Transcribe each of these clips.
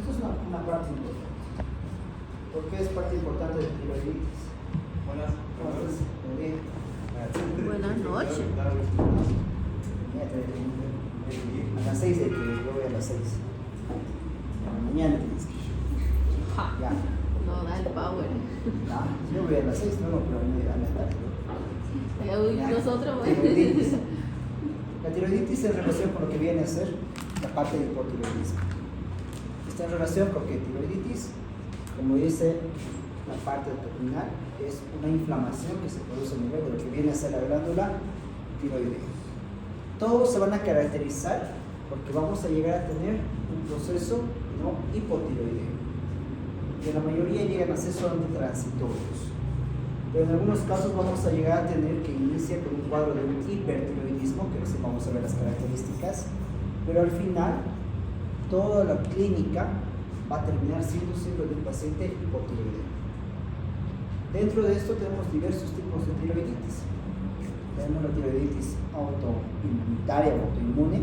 Esto es una parte importante. ¿Por qué es parte importante de tiroiditis? Buenas noches. A las 6 de que yo voy a las 6. Mañana tienes que ir. Ya. No da el power. Ya. Yo voy a las 6, no, pero a la tarde. Nosotros tiroiditis. La tiroiditis en relación con lo que viene a ser la parte del hipotiroidismo. Está en relación con que tiroiditis, como dice la parte abdominal, es una inflamación que se produce a nivel de lo que viene a ser la glándula tiroidea. Todos se van a caracterizar porque vamos a llegar a tener un proceso no hipotiroideo. Que la mayoría llegan a ser solamente transitorios. Pero en algunos casos vamos a llegar a tener que iniciar con un cuadro de un hipertiroidismo, que recién vamos a ver las características, pero al final toda la clínica va a terminar siendo siempre de un paciente hipotiroideo. Dentro de esto tenemos diversos tipos de tiroiditis. Tenemos la tiroiditis autoinmunitaria o autoinmune,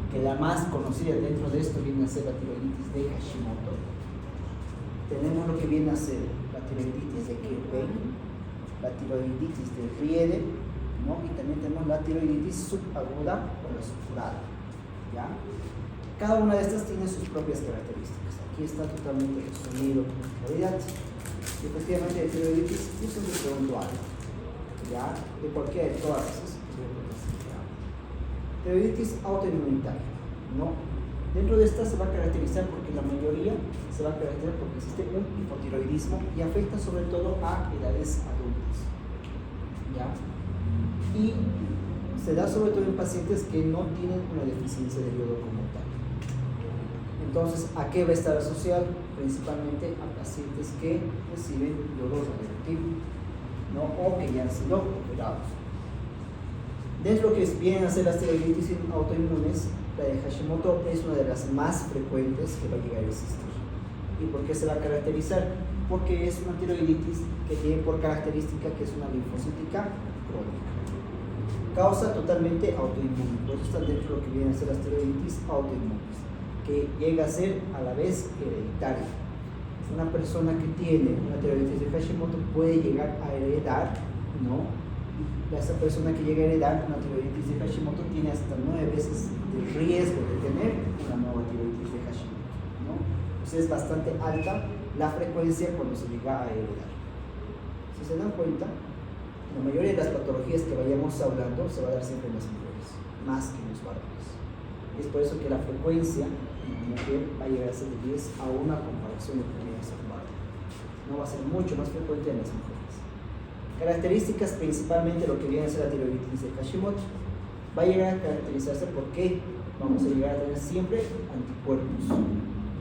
que la más conocida dentro de esto viene a ser la tiroiditis de Hashimoto. Tenemos lo que viene a ser la tiroiditis de Kirchberg, la tiroiditis de Riede, ¿no? Y también tenemos la tiroiditis subaguda o la supurada, ¿ya? Cada una de estas tiene sus propias características. Aquí está totalmente resumido con claridad. Y efectivamente de tiroiditis, yo siempre pregunto algo, ¿ya? De cualquiera de todas esas, tiroiditis autoinmunitaria, ¿no? Dentro de esta se va a caracterizar porque la mayoría se va a caracterizar porque existe un hipotiroidismo y afecta sobre todo a edades adultas, ¿ya? Y se da sobre todo en pacientes que no tienen una deficiencia de yodo como tal. Entonces, ¿a qué va a estar asociado? Principalmente a pacientes que reciben yodo radioactivo, ¿no? O que ya han sido operados. Dentro de lo que vienen a ser las tiroiditis autoinmunes, la de Hashimoto es una de las más frecuentes que va a llegar a existir. ¿Y por qué se va a caracterizar? Porque es una tiroiditis que tiene por característica que es una linfocítica crónica. Causa totalmente autoinmune, por eso está dentro de lo que vienen a ser las tiroiditis autoinmunes, que llega a ser a la vez hereditaria. Una persona que tiene una tiroiditis de Hashimoto puede llegar a heredar, ¿no? Esa persona que llega a heredar una tiroiditis de Hashimoto tiene hasta 9 veces de riesgo de tener una nueva tiroiditis de Hashimoto, ¿no? Entonces es bastante alta la frecuencia cuando se llega a heredar. Si se dan cuenta, la mayoría de las patologías que vayamos hablando se va a dar siempre en las mujeres, más que en los varones. Y es por eso que la frecuencia en la mujer va a llegar a ser de 10 a 1 comparación de mujeres en varón. No va a ser mucho más frecuente en las mujeres. Características principalmente lo que viene a ser la tiroiditis de Hashimoto. Va a llegar a caracterizarse porque vamos a llegar a tener siempre anticuerpos,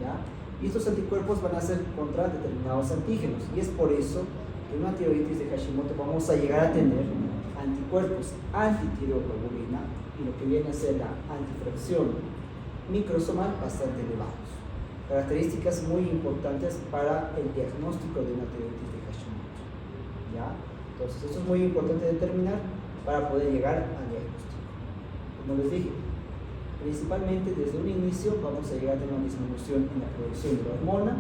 ¿ya? Y estos anticuerpos van a ser contra determinados antígenos y es por eso que en una tiroiditis de Hashimoto vamos a llegar a tener anticuerpos antitiroglobulina y lo que viene a ser la antifracción microsomal bastante elevados. Características muy importantes para el diagnóstico de una tiroiditis de Hashimoto, ¿ya? Entonces eso es muy importante determinar para poder llegar al diagnóstico. Como les dije, principalmente desde un inicio vamos a llegar a tener una disminución en la producción de la hormona,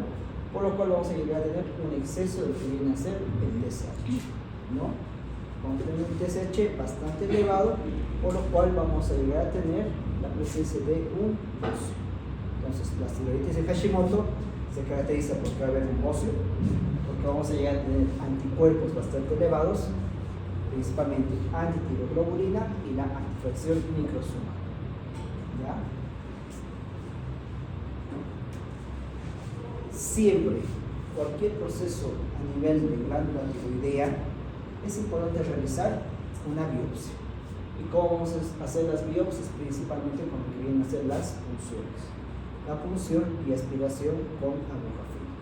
por lo cual vamos a llegar a tener un exceso de lo que viene a ser el TSH, ¿no? Vamos a tener un TSH bastante elevado, por lo cual vamos a llegar a tener la presencia de un bocio. Entonces las tiroiditis de Hashimoto se caracteriza porque va a haber un bocio, porque vamos a llegar a tener anticuerpos bastante elevados, principalmente antitiroglobulina y la antifracción microsomal, ¿ya? Siempre, cualquier proceso a nivel de glándula tiroidea, es importante realizar una biopsia. ¿Y cómo vamos a hacer las biopsias? Principalmente con lo que vienen a ser las punciones. La punción y aspiración con aguja fría.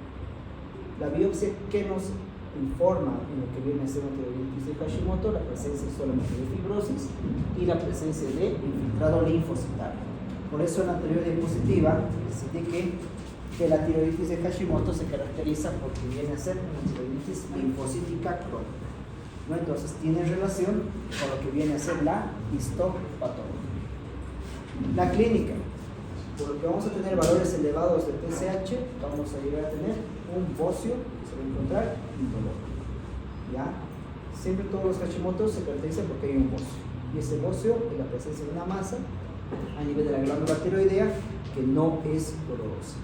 La biopsia que nos informa en lo que viene a ser una tiroiditis de Hashimoto, la presencia solamente de fibrosis y la presencia de infiltrado linfocitario. Por eso en la anterior diapositiva les indiqué que la tiroiditis de Hashimoto se caracteriza porque viene a ser una tiroiditis linfocítica crónica, ¿no? Entonces tiene relación con lo que viene a ser la histopatología. La clínica. por lo que vamos a tener valores elevados de TSH, vamos a llegar a tener un bocio que se va a encontrar indoloro. ¿Ya? Siempre todos los Hashimoto se caracterizan porque hay un bocio. Y ese bocio es la presencia de una masa a nivel de la glándula tiroidea que no es dolorosa.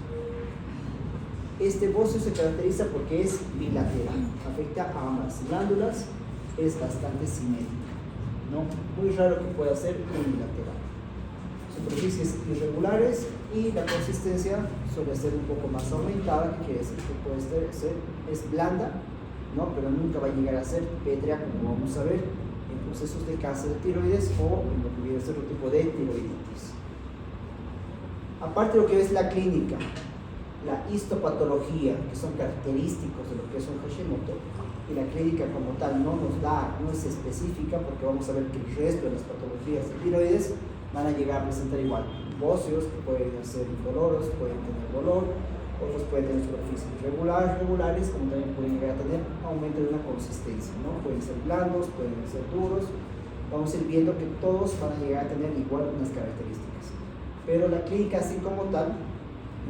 Este bocio se caracteriza porque es bilateral, afecta a ambas glándulas, es bastante simétrica, ¿no? Muy raro que pueda ser unilateral. Superficies irregulares y la consistencia suele ser un poco más aumentada, que quiere decir que puede ser es blanda, ¿no? Pero nunca va a llegar a ser pétrea, como vamos a ver en procesos de cáncer de tiroides o en lo que viene a ser otro tipo de tiroiditis. Aparte de lo que es la clínica, la histopatología, que son característicos de lo que es un Hashimoto, y la clínica como tal no es específica, porque vamos a ver que el resto de las patologías de tiroides van a llegar a presentar igual bocios que pueden ser indoloros, pueden tener dolor, otros pueden tener superficies regulares, como también pueden llegar a tener aumento de una consistencia, ¿no? Pueden ser blandos, pueden ser duros. Vamos a ir viendo que todos van a llegar a tener igual unas características, pero la clínica así como tal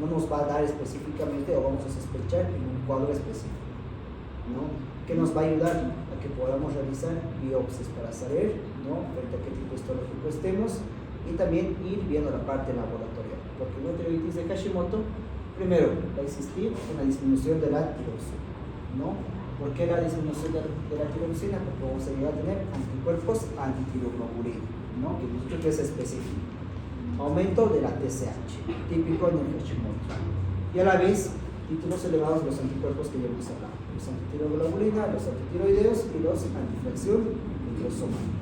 no nos va a dar específicamente, o vamos a sospechar en un cuadro específico, ¿no? Que nos va a ayudar a que podamos realizar biopsias para saber, ¿no?, frente a qué tipo histológico estemos, y también ir viendo la parte laboratorial, porque en la tiroiditis de Hashimoto, primero va a existir una disminución de la tiroxina, ¿no? ¿Por qué la disminución de la tiroxina? Porque vamos a llegar a tener anticuerpos antitiroglobulina, ¿no?, que nosotros es específico. Aumento de la TSH, típico en el Hashimoto, y a la vez títulos elevados de los anticuerpos que ya hemos hablado, los antitiroglobulina, los antitiroideos y los antiflexión microsomática.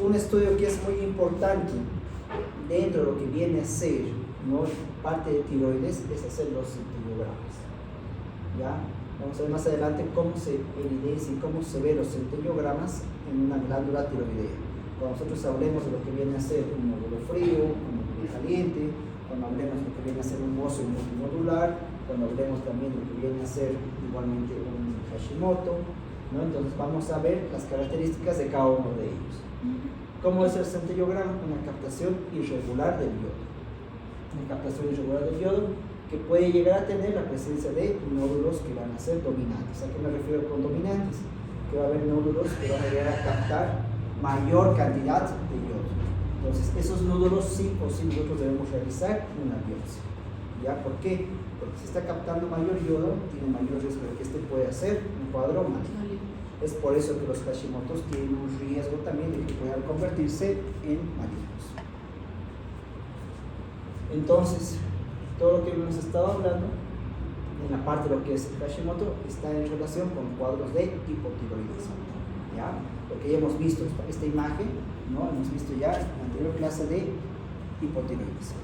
Un estudio que es muy importante dentro de lo que viene a ser, ¿no?, parte de tiroides es hacer los centellogramas. ¿Ya? Vamos a ver más adelante cómo se evidencia y cómo se ve los centellogramas en una glándula tiroidea. Cuando nosotros hablemos de lo que viene a ser un nódulo frío, un nódulo caliente, cuando hablemos de lo que viene a ser un bocio multinodular, cuando hablemos también de lo que viene a ser igualmente un Hashimoto, ¿no? Entonces vamos a ver las características de cada uno de ellos. ¿Cómo es el centellograma? Una captación irregular del yodo. Una captación irregular del yodo que puede llegar a tener la presencia de nódulos que van a ser dominantes. ¿A qué me refiero con dominantes? Que va a haber nódulos que van a llegar a captar mayor cantidad de yodo. Entonces, esos nódulos sí o sí nosotros debemos realizar una biopsia. ¿Ya? ¿Por qué? Porque si está captando mayor yodo, tiene mayor riesgo de que este pueda ser un cuadro maligno. Es por eso que los Hashimotos tienen un riesgo también de que puedan convertirse en malignos. Entonces, todo lo que hemos estado hablando en la parte de lo que es el Hashimoto está en relación con cuadros de hipotiroidismo, ¿ya? Porque ya hemos visto esta imagen, ¿no? Hemos visto ya en la anterior clase de hipotiroidismo.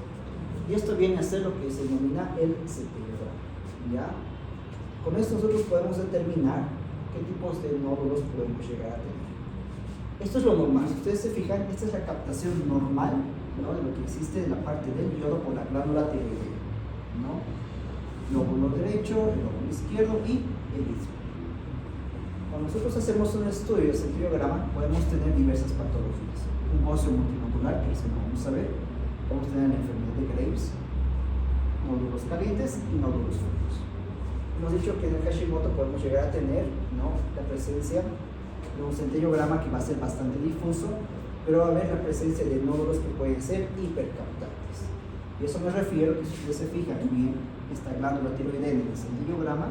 Y esto viene a ser lo que se denomina el centellograma, ¿ya? Con esto nosotros podemos determinar qué tipos de nódulos podemos llegar a tener. Esto es lo normal. Si ustedes se fijan, esta es la captación normal, ¿no?, de lo que existe en la parte del yodo por la glándula tiroidea, ¿no? Lóbulo derecho, el lóbulo izquierdo y el istmo. Cuando nosotros hacemos un estudio de centellograma, podemos tener diversas patologías. Un bocio multinodular, que es lo que vamos a ver. Vamos a tener la enfermedad de Graves, nódulos calientes y nódulos fríos. Hemos dicho que en el Hashimoto podemos llegar a tener, ¿no?, la presencia de un centellograma que va a ser bastante difuso, pero va a haber la presencia de nódulos que pueden ser hipercaptantes. Y eso me refiero que si ustedes se fijan bien esta glándula tiroidea en el centellograma,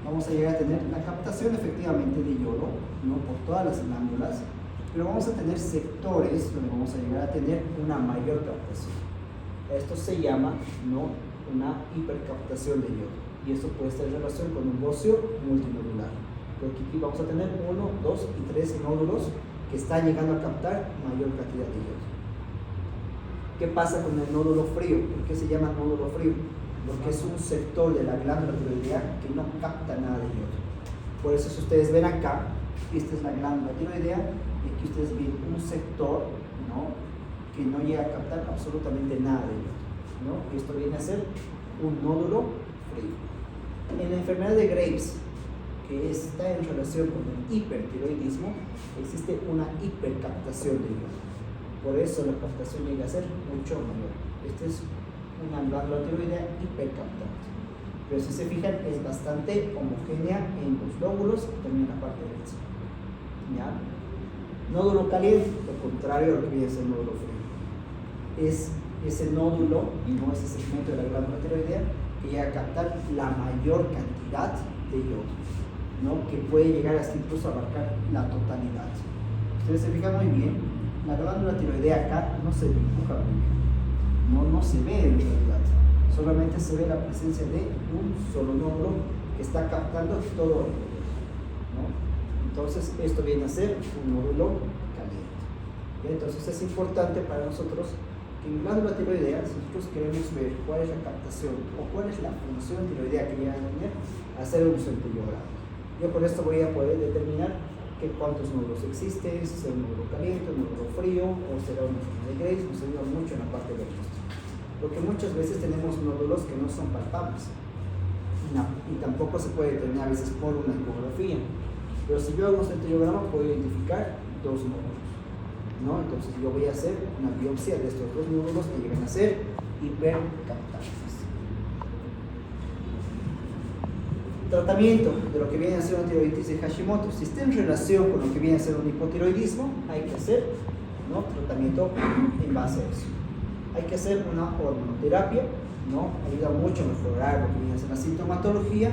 vamos a llegar a tener la captación efectivamente de yodo, ¿no?, por todas las glándulas, pero vamos a tener sectores donde vamos a llegar a tener una mayor captación. Esto se llama, ¿no?, una hipercaptación de yodo. Y esto puede estar en relación con un bocio multinodular. Porque aquí vamos a tener 1, 2 y 3 nódulos que están llegando a captar mayor cantidad de yodo. ¿Qué pasa con el nódulo frío? ¿Por qué se llama nódulo frío? Porque es un sector de la glándula tiroidea que no capta nada de yodo. Por eso si ustedes ven acá, esta es la glándula tiroidea y aquí ustedes ven un sector, ¿no?, que no llega a captar absolutamente nada de yodo, ¿no? Y esto viene a ser un nódulo frío. En la enfermedad de Graves, que está en relación con el hipertiroidismo, existe una hipercaptación de yodo. Por eso la captación llega a ser mucho mayor. Este es una glándula tiroidea hipercaptante. Pero si se fijan, es bastante homogénea en los lóbulos y también en la parte derecha. ¿Ya? Nódulo caliente, lo contrario a lo que viene a ser el nódulo frío. Es ese nódulo, no ese segmento de la glándula tiroidea, que llega a captar la mayor cantidad de yodo, ¿no? Que puede llegar hasta incluso a abarcar la totalidad. Ustedes se fijan muy bien, la glándula tiroidea acá no se dibuja muy bien, no se ve en realidad, solamente se ve la presencia de un solo nódulo que está captando todo el yodo, ¿no? Entonces esto viene a ser un nódulo caliente. Entonces es importante para nosotros que en glándula tiroidea, si nosotros queremos ver cuál es la captación o cuál es la función tiroidea que llega a tener, hacer un centellograma. Yo con esto voy a poder determinar que cuántos nódulos existen, si será un nódulo caliente, un nódulo frío, o será una forma de Grace. Nos ayuda mucho en la parte del rostro, porque muchas veces tenemos nódulos que no son palpables y tampoco se puede determinar a veces por una ecografía, pero si yo hago un centellograma puedo identificar dos nódulos, ¿no? Entonces yo voy a hacer una biopsia de estos dos nódulos que llegan a ser hipercaptantes. Tratamiento de lo que viene a ser una tiroiditis de Hashimoto. Si está en relación con lo que viene a ser un hipotiroidismo, hay que hacer, ¿no?, tratamiento en base a eso. Hay que hacer una hormonoterapia, ¿no? Ayuda mucho a mejorar lo que viene a ser la sintomatología,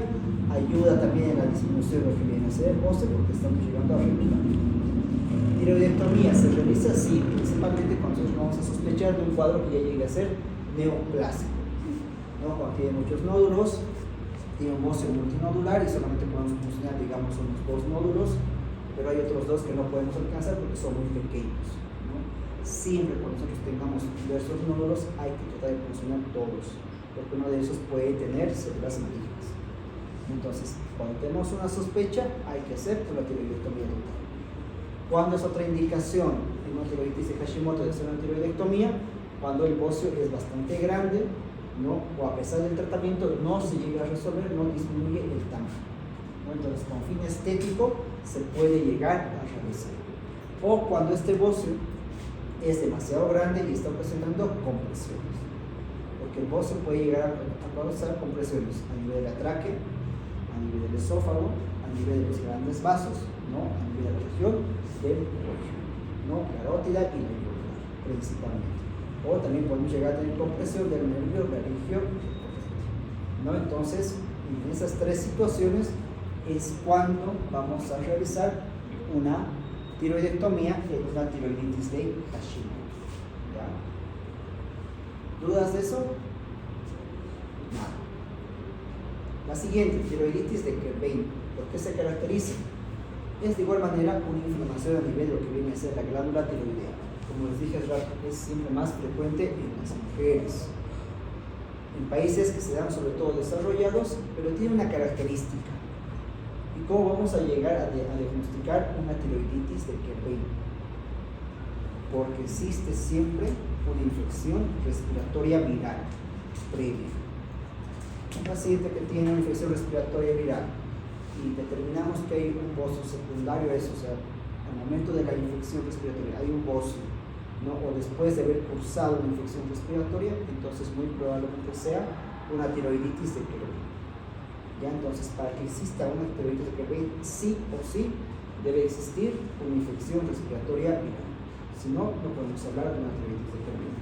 ayuda también en la disminución de lo que viene a ser el óseo, porque estamos llegando a regular. Tiroidectomía se realiza así, principalmente cuando nosotros vamos a sospechar de un cuadro que ya llegue a ser neoplásico, ¿no? Cuando tiene muchos nódulos, tiene un óseo multinodular y solamente podemos funcionar, digamos, unos dos nódulos, pero hay otros dos que no podemos alcanzar porque son muy pequeños, ¿no? Siempre cuando nosotros tengamos diversos nódulos hay que tratar de funcionar todos, porque uno de esos puede tener células malignas. Entonces, cuando tenemos una sospecha, hay que hacer una tiroidectomía total. ¿Cuándo es otra indicación en una tiroiditis de Hashimoto de hacer una tiroidectomía? Cuando el óseo es bastante grande, ¿no? O a pesar del tratamiento no se llega a resolver, no disminuye el tamaño, ¿no? Entonces, con fin estético se puede llegar a realizar. O cuando este óseo es demasiado grande y está ocasionando compresiones, porque el óseo puede llegar a causar compresiones a nivel de la tráquea, a nivel del esófago, a nivel de los grandes vasos, ¿no? A nivel de la región del cuello, ¿no? Carótida y la yugular, principalmente. O también podemos llegar a tener compresión del nervio laringeo, ¿no? Entonces, en esas tres situaciones es cuando vamos a realizar una tiroidectomía en una tiroiditis de Hashimoto. ¿Ya? ¿Dudas de eso? Nada. La siguiente, tiroiditis de Kerbein. ¿Por qué se caracteriza? Es de igual manera una inflamación a nivel de lo que viene a ser la glándula tiroidea. Como les dije hace rato, es siempre más frecuente en las mujeres, en países que se dan sobre todo desarrollados, pero tiene una característica. ¿Y cómo vamos a llegar a diagnosticar una tiroiditis de Kerbein? Porque existe siempre una infección respiratoria viral previa. Un paciente que tiene una infección respiratoria viral y determinamos que hay un bocio secundario a eso, o sea, al momento de la infección respiratoria hay un bocio, ¿no? O después de haber cursado una infección respiratoria, entonces muy probablemente sea una tiroiditis de Kerbein. Ya, entonces, para que exista una tiroiditis de Kerbein, sí o sí debe existir una infección respiratoria viral. Si no, no podemos hablar de una tiroiditis de Kerbein.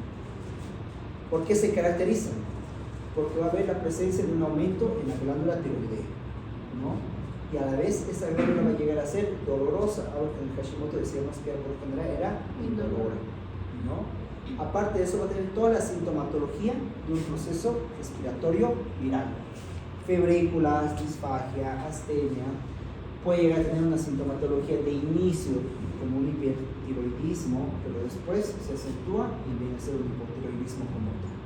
¿Por qué se caracteriza? Porque va a haber la presencia de un aumento en la glándula tiroidea, ¿no? Y a la vez esa glándula va a llegar a ser dolorosa. Ahora en el Hashimoto decíamos que por lo general era indolora, ¿no? Aparte de eso va a tener toda la sintomatología de un proceso respiratorio viral. Febrículas, disfagia, astenia. Puede llegar a tener una sintomatología de inicio como un hipertiroidismo, pero después se acentúa y viene a ser un hipotiroidismo como tal,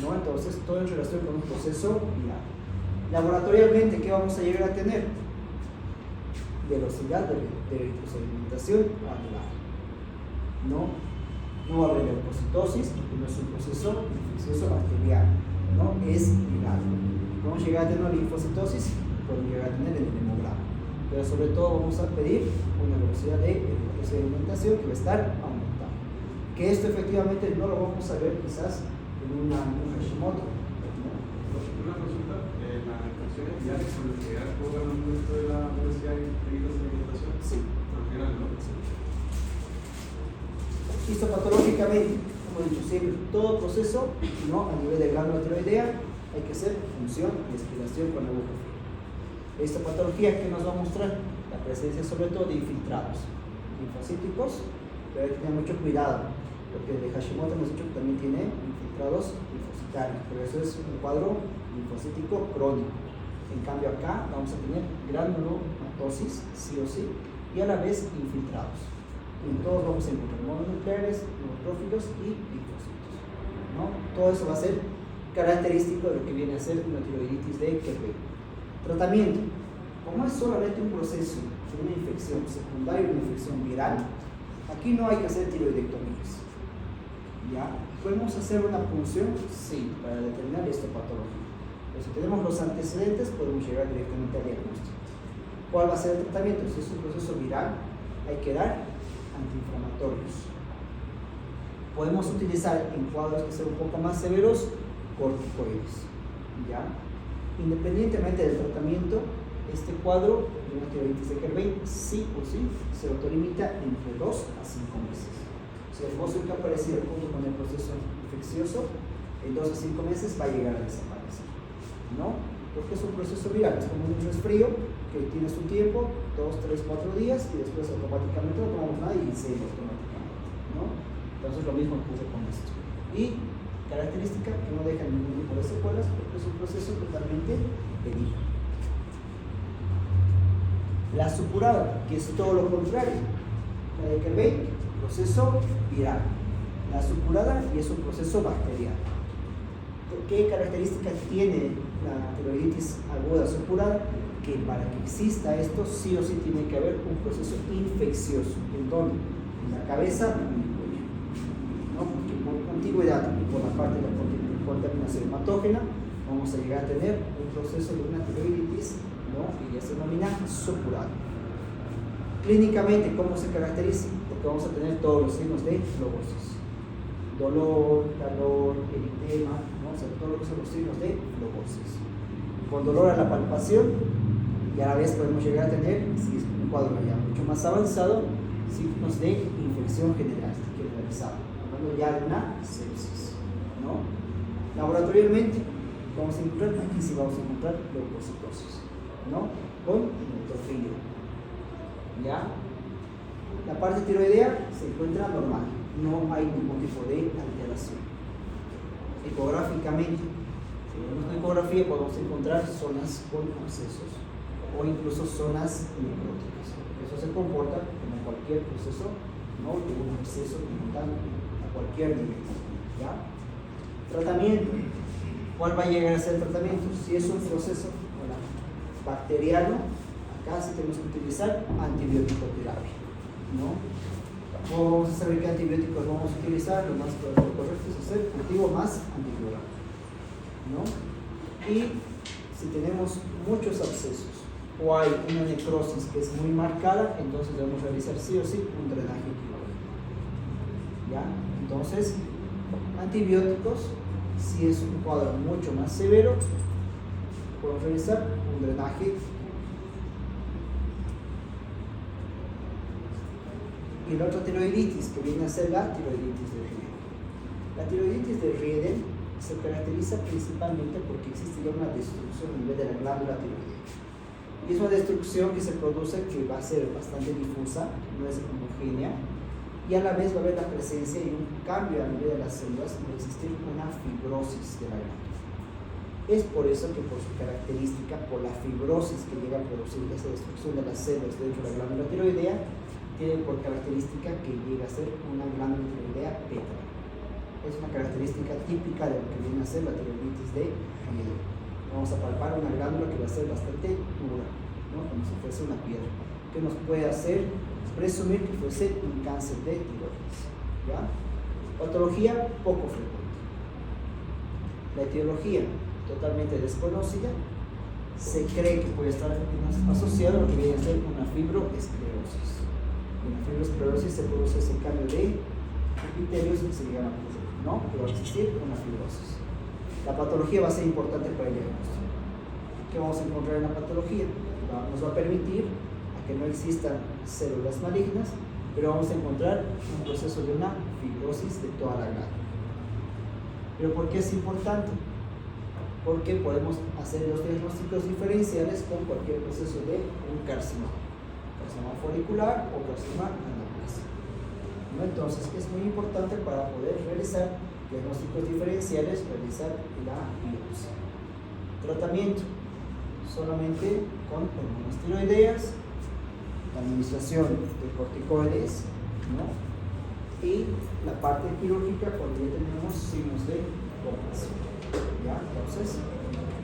¿no? Entonces, todo en relación con un proceso viral. Laboratorialmente, ¿qué vamos a llegar a tener? Velocidad de eritrosedimentación anular, ¿no? No va a haber leucocitosis, porque no es un proceso infeccioso bacteriano, ¿no? Es viral. Vamos a llegar a tener una linfocitosis, podemos llegar a tener el hemograma, pero sobre todo vamos a pedir una velocidad de eritrosedimentación que va a estar aumentando. Que esto efectivamente no lo vamos a ver quizás un Hashimoto. Una consulta, las infecciones virales por lo general provocan un aumento de la velocidad de alimentación. Sí. Por lo general, ¿no? Sí. Histopatológicamente, como he dicho siempre, todo proceso, ¿no? A nivel de glándula tiroidea, hay que hacer función y aspiración con aguja fría. Esta patología que nos va a mostrar la presencia sobre todo de infiltrados linfocíticos, pero hay que tener mucho cuidado, porque el de Hashimoto hemos dicho que también tiene infiltrados linfocitarios, pero eso es un cuadro linfocítico crónico. En cambio acá vamos a tener granulomatosis, sí o sí, y a la vez infiltrados. Y en todos vamos a encontrar mononucleares, neutrófilos y linfocitos, ¿no? Todo eso va a ser característico de lo que viene a ser una tiroiditis de Kerbein. Tratamiento. Como es solamente un proceso de una infección secundaria, una infección viral, aquí no hay que hacer tiroidectomías. ¿Ya? ¿Podemos hacer una punción? Sí, para determinar esta patología. Pero si tenemos los antecedentes, podemos llegar directamente al diagnóstico. ¿Cuál va a ser el tratamiento? Si es un proceso viral, hay que dar antiinflamatorios. Podemos utilizar en cuadros que sean un poco más severos, corticoides. ¿Ya? Independientemente del tratamiento, este cuadro de una tiroiditis de Kerbein sí o sí se autolimita entre 2 a 5 meses. O sea, el mozo que ha aparecido junto con el proceso infeccioso, en 2 a 5 meses va a llegar a desaparecer, ¿no? Porque es un proceso viral, es como un resfrío que tiene su tiempo, 2, 3, 4 días, y después automáticamente no tomamos nada y se automáticamente, ¿no? Entonces lo mismo ocurre con esto. Y característica que no deja ningún tipo de secuelas porque es un proceso totalmente benigno. La supurada, que es todo lo contrario, la de Kerbein, proceso viral. La supurada y es un proceso bacteriano. ¿Qué características tiene la tiroiditis aguda supurada? Que para que exista esto sí o sí tiene que haber un proceso infeccioso. ¿En dónde? En la cabeza y en el cuello, ¿no? Porque por contigüidad y por la parte de la contaminación hematógena vamos a llegar a tener un proceso de una tiroiditis, ¿no? Que ya se denomina supurada. Clínicamente, ¿cómo se caracteriza? Porque vamos a tener todos los signos de flebosis: dolor, calor, eritema, ¿no? O sea, todos los signos de flebosis. Con dolor a la palpación, y a la vez podemos llegar a tener, si es un cuadro ya mucho más avanzado, signos de infección generalizada, hablando ya de una sepsis, ¿no? Laboratorialmente, vamos a encontrar, aquí sí vamos a encontrar leucocitosis, ¿no? Con neutrofilia. ¿Ya? La parte tiroidea se encuentra normal, no hay ningún tipo de alteración. Ecográficamente, si vemos una ecografía podemos encontrar zonas con abscesos o incluso zonas necróticas. Eso se comporta como cualquier proceso, ¿no? De un absceso a cualquier nivel. ¿Ya? Tratamiento. ¿Cuál va a llegar a ser el tratamiento? Si es un proceso bacteriano, acá sí tenemos que utilizar antibiótico terapia, ¿no? ¿Cómo vamos a saber qué antibióticos vamos a utilizar? Lo más correcto es hacer cultivo más anticlorado, ¿no? Y si tenemos muchos abscesos o hay una necrosis que es muy marcada, entonces debemos realizar sí o sí un drenaje quirúrgico. ¿Ya? Entonces, antibióticos, si es un cuadro mucho más severo, podemos realizar un drenaje. Y la otra tiroiditis, que viene a ser la tiroiditis de Riedel. La tiroiditis de Riedel se caracteriza principalmente porque existe ya una destrucción a nivel de la glándula tiroidea. Y es una destrucción que se produce que va a ser bastante difusa, no es homogénea, y a la vez va a haber la presencia y un cambio a nivel de las células, va a existir una fibrosis de la glándula. Es por eso que por su característica, por la fibrosis que llega a producir esa destrucción de las células dentro de la glándula tiroidea, tiene por característica que llega a ser una glándula tiroidea beta. Es una característica típica de lo que viene a ser la tiroiditis de Riedel. Vamos a palpar una glándula que va a ser bastante dura, ¿no? Como si fuese una piedra, que nos puede hacer presumir que fuese un cáncer de tiroides. ¿Ya? Patología poco frecuente. La etiología totalmente desconocida. Se cree que puede estar asociado a lo que viene a ser una fibroesclerosis. En la fibroesclerosis se produce ese cambio de epitelios que se llegan a producir. ¿no? Pero va a existir una fibrosis. La patología va a ser importante para el diagnóstico. ¿Qué vamos a encontrar en la patología? Nos va a permitir a que no existan células malignas, pero vamos a encontrar un proceso de una fibrosis de toda la glándula. ¿Pero por qué es importante? Porque podemos hacer los diagnósticos diferenciales con cualquier proceso de un carcinoma folicular o carcinoma anaplásico, ¿no? Entonces es muy importante para poder realizar diagnósticos diferenciales, realizar la biopsia. Tratamiento solamente con hormonas tiroideas, la administración de corticoides, ¿no? Y la parte quirúrgica cuando ya tenemos signos de operación. ¿Ya? Entonces,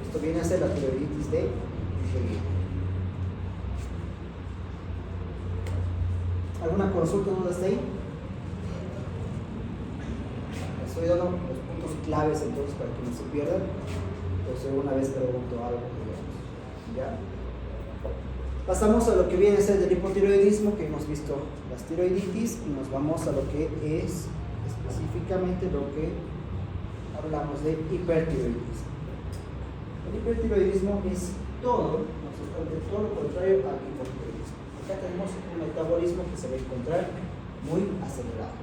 esto viene a ser la tiroiditis de relleno. ¿Alguna consulta o duda hasta ahí? Estoy dando los puntos claves entonces para que no se pierdan. Entonces una vez pregunto algo, digamos. ¿Ya? Pasamos a lo que viene a ser del hipotiroidismo, que hemos visto las tiroiditis, y nos vamos a lo que es específicamente lo que hablamos de hipertiroidismo. El hipertiroidismo es todo, todo lo contrario al hipotiroidismo. Acá tenemos un metabolismo que se va a encontrar muy acelerado.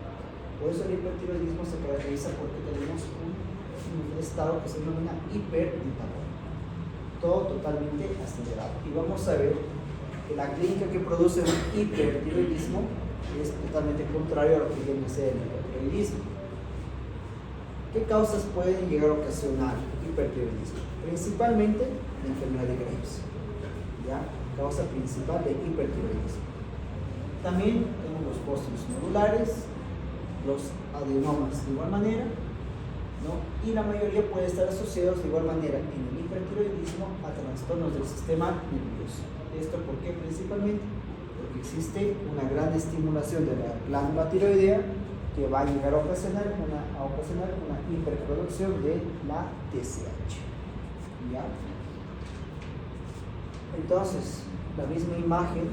Por eso el hipertiroidismo se caracteriza porque tenemos un estado que se denomina hipermetabólico. Todo totalmente acelerado. Y vamos a ver que la clínica que produce un hipertiroidismo es totalmente contrario a lo que viene a ser el hipotiroidismo. ¿Qué causas pueden llegar a ocasionar hipertiroidismo? Principalmente la enfermedad de Graves, ¿ya? Causa principal de hipertiroidismo. También tenemos los póstulos nodulares, los adenomas de igual manera, ¿no? Y la mayoría puede estar asociados de igual manera en el hipertiroidismo a trastornos del sistema nervioso. ¿Esto por qué? Principalmente porque existe una gran estimulación de la glándula tiroidea que va a llegar a ocasionar una hiperproducción de la TSH. ¿Ya? Entonces, la misma imagen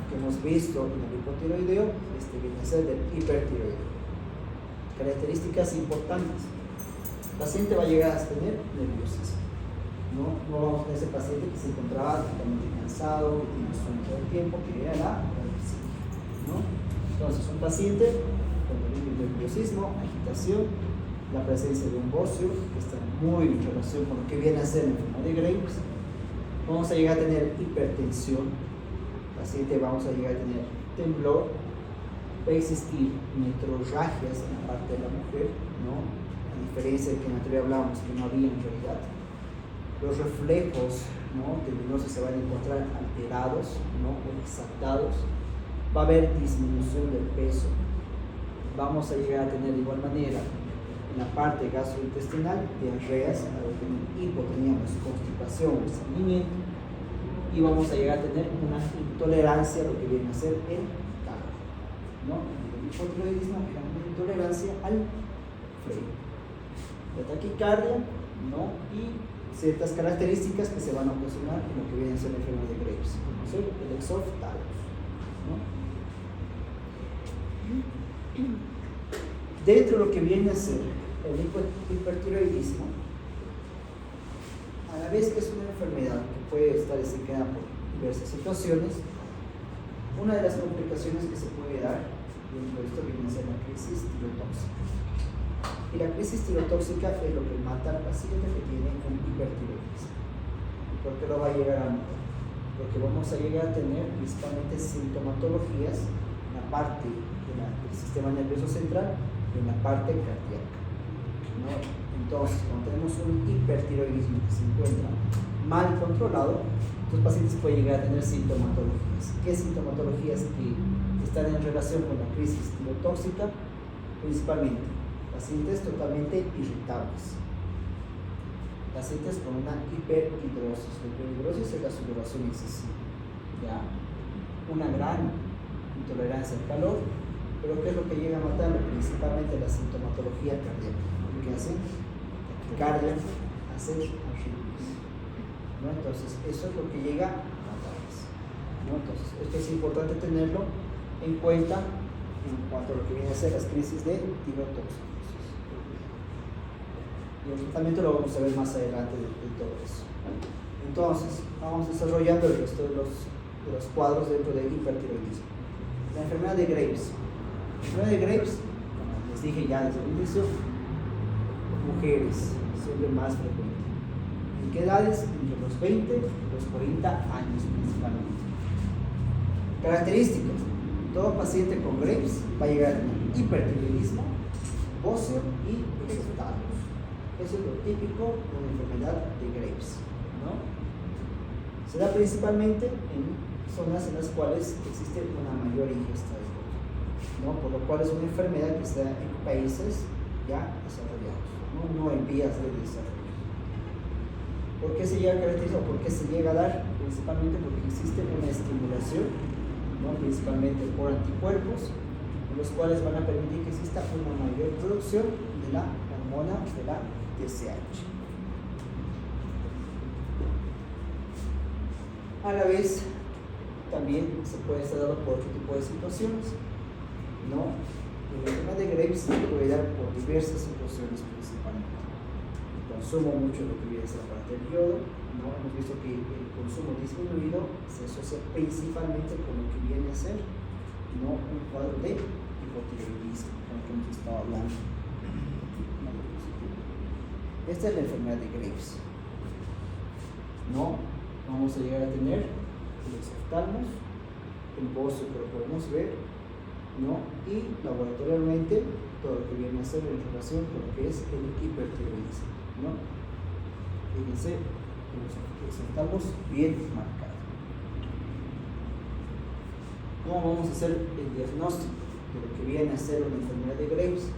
que hemos visto en el hipotiroideo, viene a ser del hipertiroideo. Características importantes. El paciente va a llegar a tener nerviosismo. No vamos a ese paciente que se encontraba totalmente cansado, que tiene sueño todo el tiempo, que era la psique, ¿no? Entonces, un paciente con nerviosismo, agitación, la presencia de un bocio que está muy en relación con lo que viene a ser la enfermedad de Graves. Vamos a llegar a tener hipertensión, paciente vamos a llegar a tener temblor, va a existir metrorragias en la parte de la mujer, ¿no? A diferencia de que en la anterior hablábamos que no había en realidad. Los reflejos, ¿no? Temblorosos se van a encontrar alterados, ¿no? O exaltados. Va a haber disminución del peso. Vamos a llegar a tener de igual manera en la parte gastrointestinal diarreas, a lo que en hipo teníamos constipación o estreñimiento, y vamos a llegar a tener una intolerancia a lo que viene a ser el calor, ¿no? El hipotiroidismo era una intolerancia al frío, la taquicardia, ¿no? Y ciertas características que se van a ocasionar en lo que viene a ser la enfermedad de Graves, como ser el exophthalmos, ¿no? Dentro de lo que viene a ser el hipertiroidismo, a la vez que es una enfermedad que puede estar desencadenada por diversas situaciones, una de las complicaciones que se puede dar dentro de esto viene a ser la crisis tirotóxica. Y la crisis tirotóxica es lo que mata al paciente que tiene un hipertiroidismo. ¿Por qué lo va a llegar a matar? Porque vamos a llegar a tener principalmente sintomatologías en la parte del sistema nervioso central y en la parte cardíaca, ¿no? Entonces, cuando tenemos un hipertiroidismo que se encuentra mal controlado, los pacientes pueden llegar a tener sintomatologías. ¿Qué sintomatologías que están en relación con la crisis tirotóxica? Principalmente, pacientes totalmente irritables, pacientes con una hiperhidrosis. La hiperhidrosis es la sudoración excesiva, ¿ya? Una gran intolerancia al calor, pero ¿qué es lo que llega a matar? Principalmente la sintomatología cardíaca. ¿Qué hacen? Taquicardia, hacer arritmias, ¿no? Entonces, eso es lo que llega a matarles, ¿no? Entonces, esto es importante tenerlo en cuenta en cuanto a lo que viene a ser las crisis de tirotoxicosis. Y el tratamiento lo vamos a ver más adelante de todo eso. Entonces, vamos desarrollando el resto de los cuadros dentro del hipertiroidismo. La enfermedad de Graves. La enfermedad de Graves, como les dije ya desde el inicio, mujeres, siempre más frecuente. ¿En qué edades? Entre los 20 y los 40 años principalmente. Características. Todo paciente con Graves va a llegar a tener hipertiroidismo, óseo y exotalmos. Eso es lo típico de una enfermedad de Graves, ¿no? Se da principalmente en zonas en las cuales existe una mayor ingesta de yodo, ¿no? Por lo cual es una enfermedad que está en países ya desarrollados, no en vías de desarrollo. ¿Por qué se llega a caracterizar? ¿Por qué se llega a dar? Principalmente porque existe una estimulación, ¿no? Principalmente por anticuerpos, los cuales van a permitir que exista una mayor producción de la hormona de la TSH. A la vez, también se puede estar dado por otro tipo de situaciones, ¿no? La enfermedad de Graves se puede dar por diversas situaciones principalmente. El consumo mucho de lo que viene a ser aparte del yodo, ¿no? Hemos visto que el consumo disminuido se asocia principalmente con lo que viene a ser, ¿no? Un cuadro de hipotiroidismo, con el que hemos estado hablando. Esta es la enfermedad de Graves, ¿no? Vamos a llegar a tener los oftalmos, el bocio que lo podemos ver, ¿no? Y laboratorialmente todo lo que viene a ser en relación con lo que es el hipertiroidismo, ¿no? Fíjense, los oftalmos bien marcados. ¿Cómo vamos a hacer el diagnóstico de lo que viene a ser una enfermedad de Graves?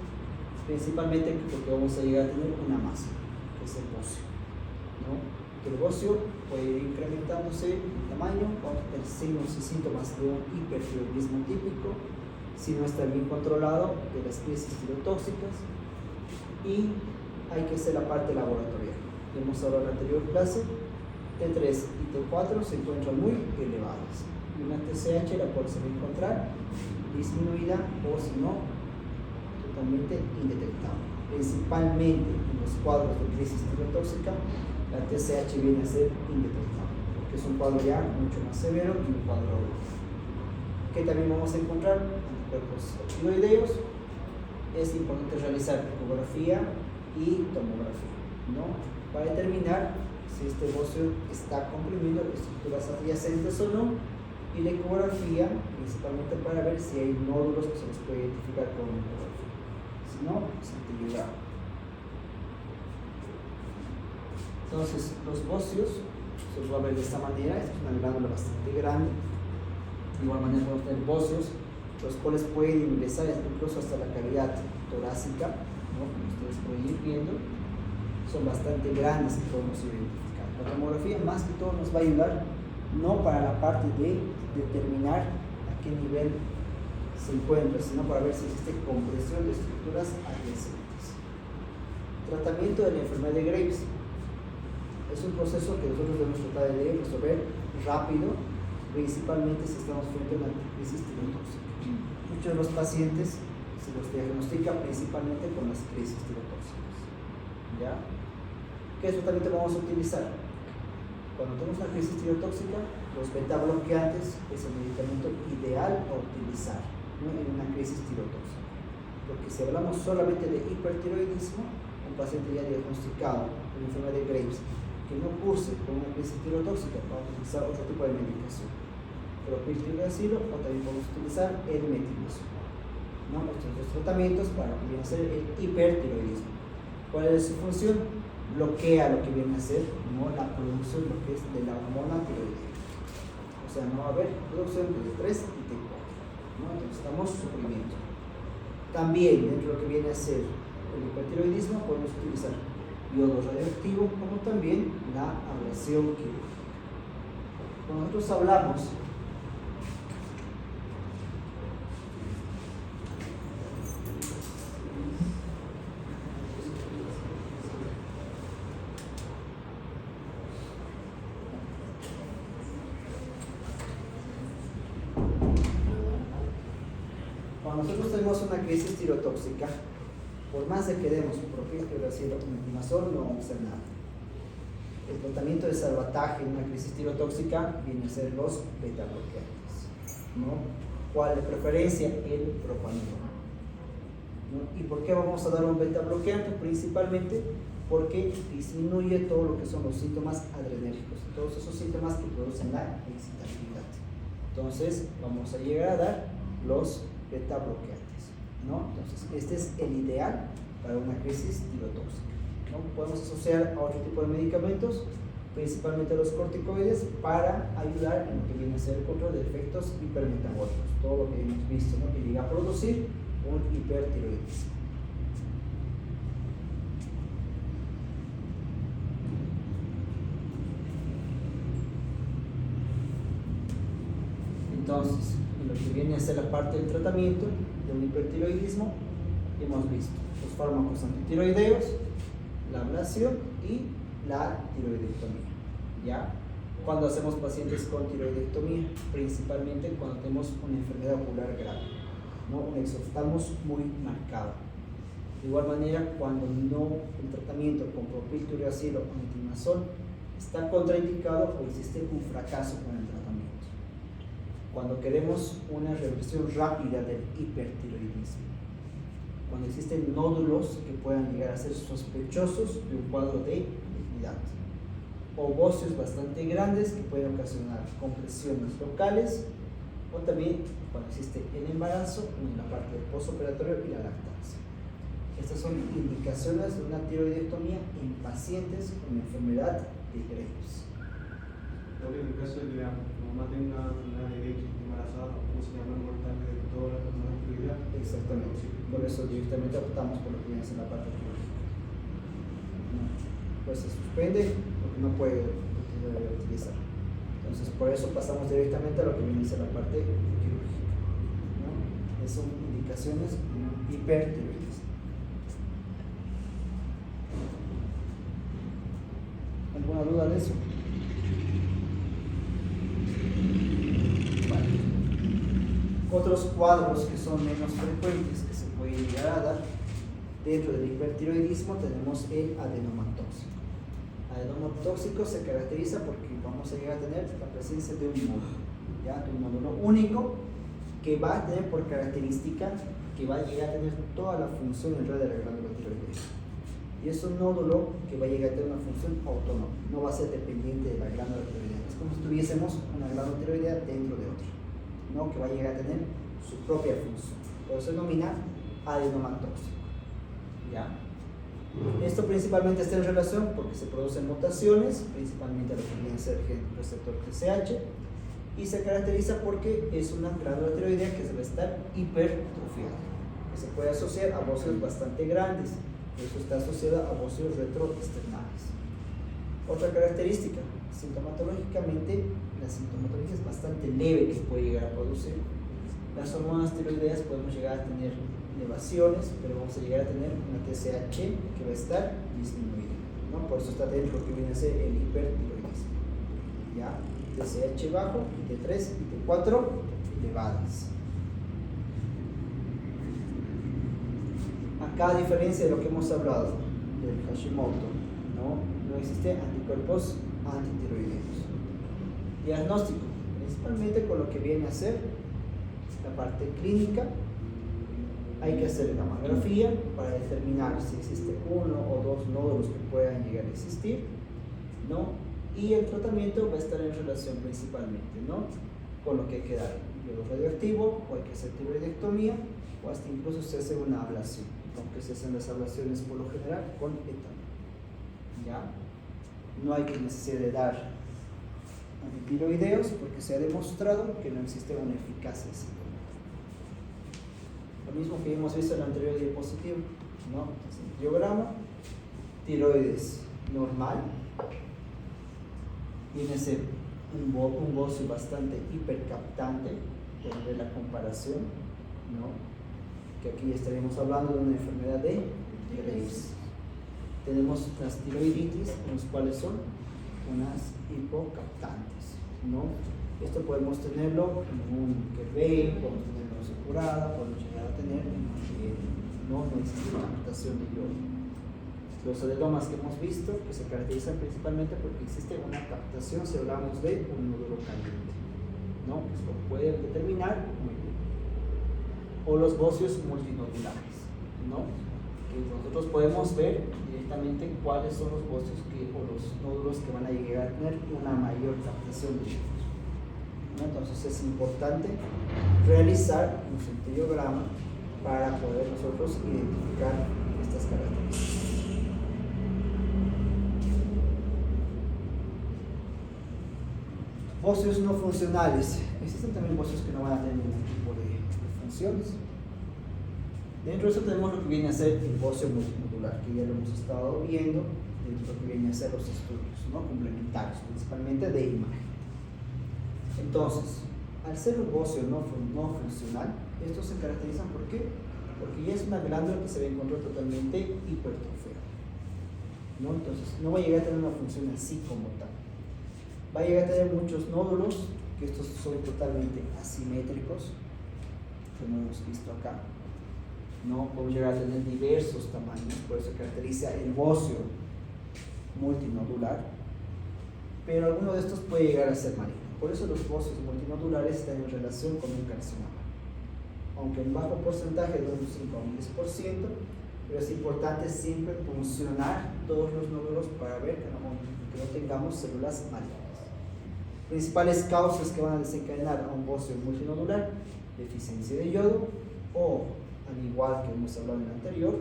Principalmente porque vamos a llegar a tener una masa, que es el bocio, ¿no? El bocio puede ir incrementándose en tamaño, vamos a tener signos y síntomas de un hipertiroidismo típico, si no está bien controlado, de las crisis tirotóxicas, y hay que hacer la parte laboratorial. Hemos hablado en la anterior clase, T3 y T4 se encuentran muy elevadas, y una TSH la puede encontrar disminuida o si no, totalmente indetectable. Principalmente en los cuadros de crisis tirotóxica, la TSH viene a ser indetectable, porque es un cuadro ya mucho más severo y un cuadro agudo. ¿Qué también vamos a encontrar? Anticuerpos tiroideos. Es importante realizar ecografía y tomografía, ¿no? Para determinar si este bocio está comprimiendo estructuras adyacentes o no, y la ecografía principalmente para ver si hay nódulos que se los puede identificar con ecografía. Si no, centrifugado. Entonces, los bocios se los va a ver de esta manera. Esta es una glándula bastante grande. De igual manera, vamos a tener bocios, los cuales pueden ingresar incluso hasta la cavidad torácica, ¿no? Como ustedes pueden ir viendo, son bastante grandes que podemos identificar. La tomografía, más que todo, nos va a ayudar no para la parte de determinar a qué nivel se encuentra, sino para ver si existe compresión de estructuras adyacentes. Tratamiento de la enfermedad de Graves es un proceso que nosotros debemos tratar de resolver rápido, principalmente si estamos frente a una crisis tirotóxica. Muchos de los pacientes se los diagnostica principalmente con las crisis tirotóxicas, ¿ya? ¿Qué tratamiento vamos a utilizar? Cuando tenemos una crisis tirotóxica, los beta-bloqueantes es el medicamento ideal a utilizar, ¿no? En una crisis tirotóxica. Porque si hablamos solamente de hipertiroidismo, un paciente ya diagnosticado con enfermedad de Graves que no curse con una crisis tirotóxica, vamos a utilizar otro tipo de medicación, propiltiroxilo, o también podemos utilizar el metilazol, ¿no? Estos dos tratamientos para lo que viene a ser el hipertiroidismo. ¿Cuál es su función? Bloquea lo que viene a ser, ¿no? La producción lo que es de la hormona tiroidea. O sea, no va a haber producción de T3 y T4, ¿no? Entonces estamos suprimiendo. También dentro de lo que viene a ser el hipertiroidismo podemos utilizar yodo radioactivo, como también la ablación quirúrgica. Cuando nosotros hablamos tenemos una crisis tirotóxica, por más de que demos propiltiroacilo o metimazol, no vamos a hacer nada. El tratamiento de salvataje en una crisis tirotóxica viene a ser los beta bloqueantes, ¿no? ¿Cuál es preferencia? El propanolol, ¿no? ¿Y por qué vamos a dar un beta bloqueante? Principalmente porque disminuye todo lo que son los síntomas adrenérgicos, todos esos síntomas que producen la excitabilidad. Entonces vamos a llegar a dar los beta bloqueantes, ¿no? Entonces este es el ideal para una crisis tirotóxica, ¿no? Podemos asociar a otro tipo de medicamentos, principalmente los corticoides, para ayudar en lo que viene a ser el control de efectos hipermetabólicos, todo lo que hemos visto, ¿no? Que llega a producir un hipertiroidismo. Entonces, en lo que viene a ser la parte del tratamiento de un hipertiroidismo, hemos visto los fármacos antitiroideos, la ablación y la tiroidectomía. ¿Ya? Cuando hacemos pacientes con tiroidectomía, principalmente cuando tenemos una enfermedad ocular grave, ¿no? Un exoftálmos muy marcado. De igual manera, cuando no el tratamiento con propiltiroacilo o metimazol está contraindicado o existe un fracaso con el tratamiento. Cuando queremos una reversión rápida del hipertiroidismo, cuando existen nódulos que puedan llegar a ser sospechosos de un cuadro de malignidad, ovocios bastante grandes que pueden ocasionar compresiones locales, o también cuando existe el embarazo en la parte del postoperatorio y la lactancia. Estas son indicaciones de una tiroidectomía en pacientes con enfermedad de Graves. En el caso de que la mamá tenga una bebé embarazada, ¿cómo se llama el mortal de toda la tiroidea? Exactamente. Por eso directamente optamos por lo que viene a ser la parte quirúrgica. Pues se suspende porque no puede utilizar. Entonces por eso pasamos directamente a lo que viene a ser la parte quirúrgica, ¿no? Son indicaciones hipertiroidismo. ¿Alguna duda de eso? Otros cuadros que son menos frecuentes que se pueden llegar a dar dentro del hipertiroidismo tenemos el adenoma tóxico. Adenoma tóxico se caracteriza porque vamos a llegar a tener la presencia de un nódulo, ¿ya? Un nódulo único que va a tener por característica que va a llegar a tener toda la función en realidad de la glándula tiroidea. Y es un nódulo que va a llegar a tener una función autónoma, no va a ser dependiente de la glándula tiroidea. Es como si tuviésemos una glándula tiroidea dentro de otra, ¿no? Que va a llegar a tener su propia función. Por eso se denomina adenoma tóxico, ¿ya? Esto principalmente está en relación porque se producen mutaciones, principalmente a lo que viene a ser el receptor TSH, y se caracteriza porque es una glándula tiroidea que se va a estar hipertrofiada, que se puede asociar a ovocios bastante grandes. Eso está asociado a ovocios retroesternales. Otra característica, sintomatológicamente, la sintomatología es bastante leve que puede llegar a producir. Las hormonas tiroideas podemos llegar a tener elevaciones, pero vamos a llegar a tener una TSH que va a estar disminuida, ¿no? Por eso está dentro lo que viene a ser el hipertiroidismo, ¿ya? TSH bajo, T3 y T4 elevadas. Acá, a diferencia de lo que hemos hablado del Hashimoto, no existen anticuerpos antitiroideos. Diagnóstico, principalmente con lo que viene a ser la parte clínica. Hay que hacer la mamografía para determinar si existe uno o dos nódulos que puedan llegar a existir, ¿no? Y el tratamiento va a estar en relación principalmente, ¿no? Con lo que hay que dar yodo radioactivo, o hay que hacer tiroidectomía, o hasta incluso se hace una ablación, aunque se hacen las ablaciones por lo general con etanol, ¿ya? No hay necesidad de dar antitiroideos porque se ha demostrado que no existe una eficacia psicológica. Lo mismo que hemos visto en la anterior diapositiva, ¿no? El diagrama, tiroides normal, viene a ser un bocio bastante hipercaptante, pueden ver la comparación, ¿no? Que aquí estaríamos hablando de una enfermedad de Graves. Tenemos las tiroiditis, los cuales son unas hipocaptantes, ¿no? Esto podemos tenerlo en un Kerbein, podemos tenerlo en curada, podemos llegar a tener en no existe una captación de yodo. Los adelomas que hemos visto que se caracterizan principalmente porque existe una captación si hablamos de un nódulo caliente, ¿no? Pues lo pueden determinar muy bien. O los bóceos multinodulares, ¿no? Que nosotros podemos ver directamente cuáles son los bóceos o los nódulos que van a llegar a tener una mayor captación de yodo, ¿no? Entonces es importante realizar un centellograma para poder nosotros identificar estas características. Bóceos no funcionales. Existen también bóceos que no van a tener ningún tipo de funciones. Dentro de eso tenemos lo que viene a ser el bóceo multinodular, que ya lo hemos estado viendo dentro de lo que viene a ser los estudios, ¿no? Complementarios, principalmente de imagen. Entonces, al ser un bóceo no funcional, estos se caracterizan ¿por qué? Porque ya es una glándula que se va a encontrar totalmente hipertrofiada, ¿no? Entonces, no va a llegar a tener una función así como tal. Va a llegar a tener muchos nódulos, que estos son totalmente asimétricos, como hemos visto acá, ¿no? Podemos llegar a tener diversos tamaños, por eso se caracteriza el bóceo multinodular, pero alguno de estos puede llegar a ser maligno. Por eso los bóceos multinodulares están en relación con un carcinoma, aunque en bajo porcentaje de un 5 a un 10%, pero es importante siempre funcionar todos los nódulos para ver que no tengamos células malignas. Principales causas que van a desencadenar a un bóceo multinodular: deficiencia de yodo, o al igual que hemos hablado en el anterior,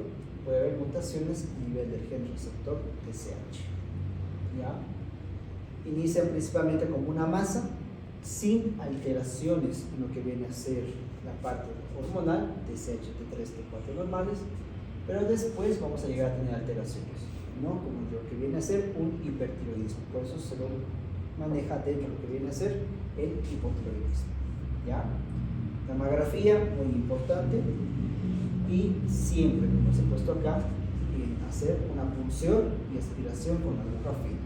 puede haber mutaciones a nivel del gen receptor TSH. ¿Ya? Inician principalmente como una masa sin alteraciones en lo que viene a ser la parte hormonal, TSH, T3, T4 normales, pero después vamos a llegar a tener alteraciones, ¿no? Como lo que viene a ser un hipertiroidismo. Por eso se lo maneja dentro de lo que viene a ser el hipotiroidismo. ¿Ya? La mamografía, muy importante, y siempre, como os he puesto acá, hacer una punción y aspiración con la aguja fina.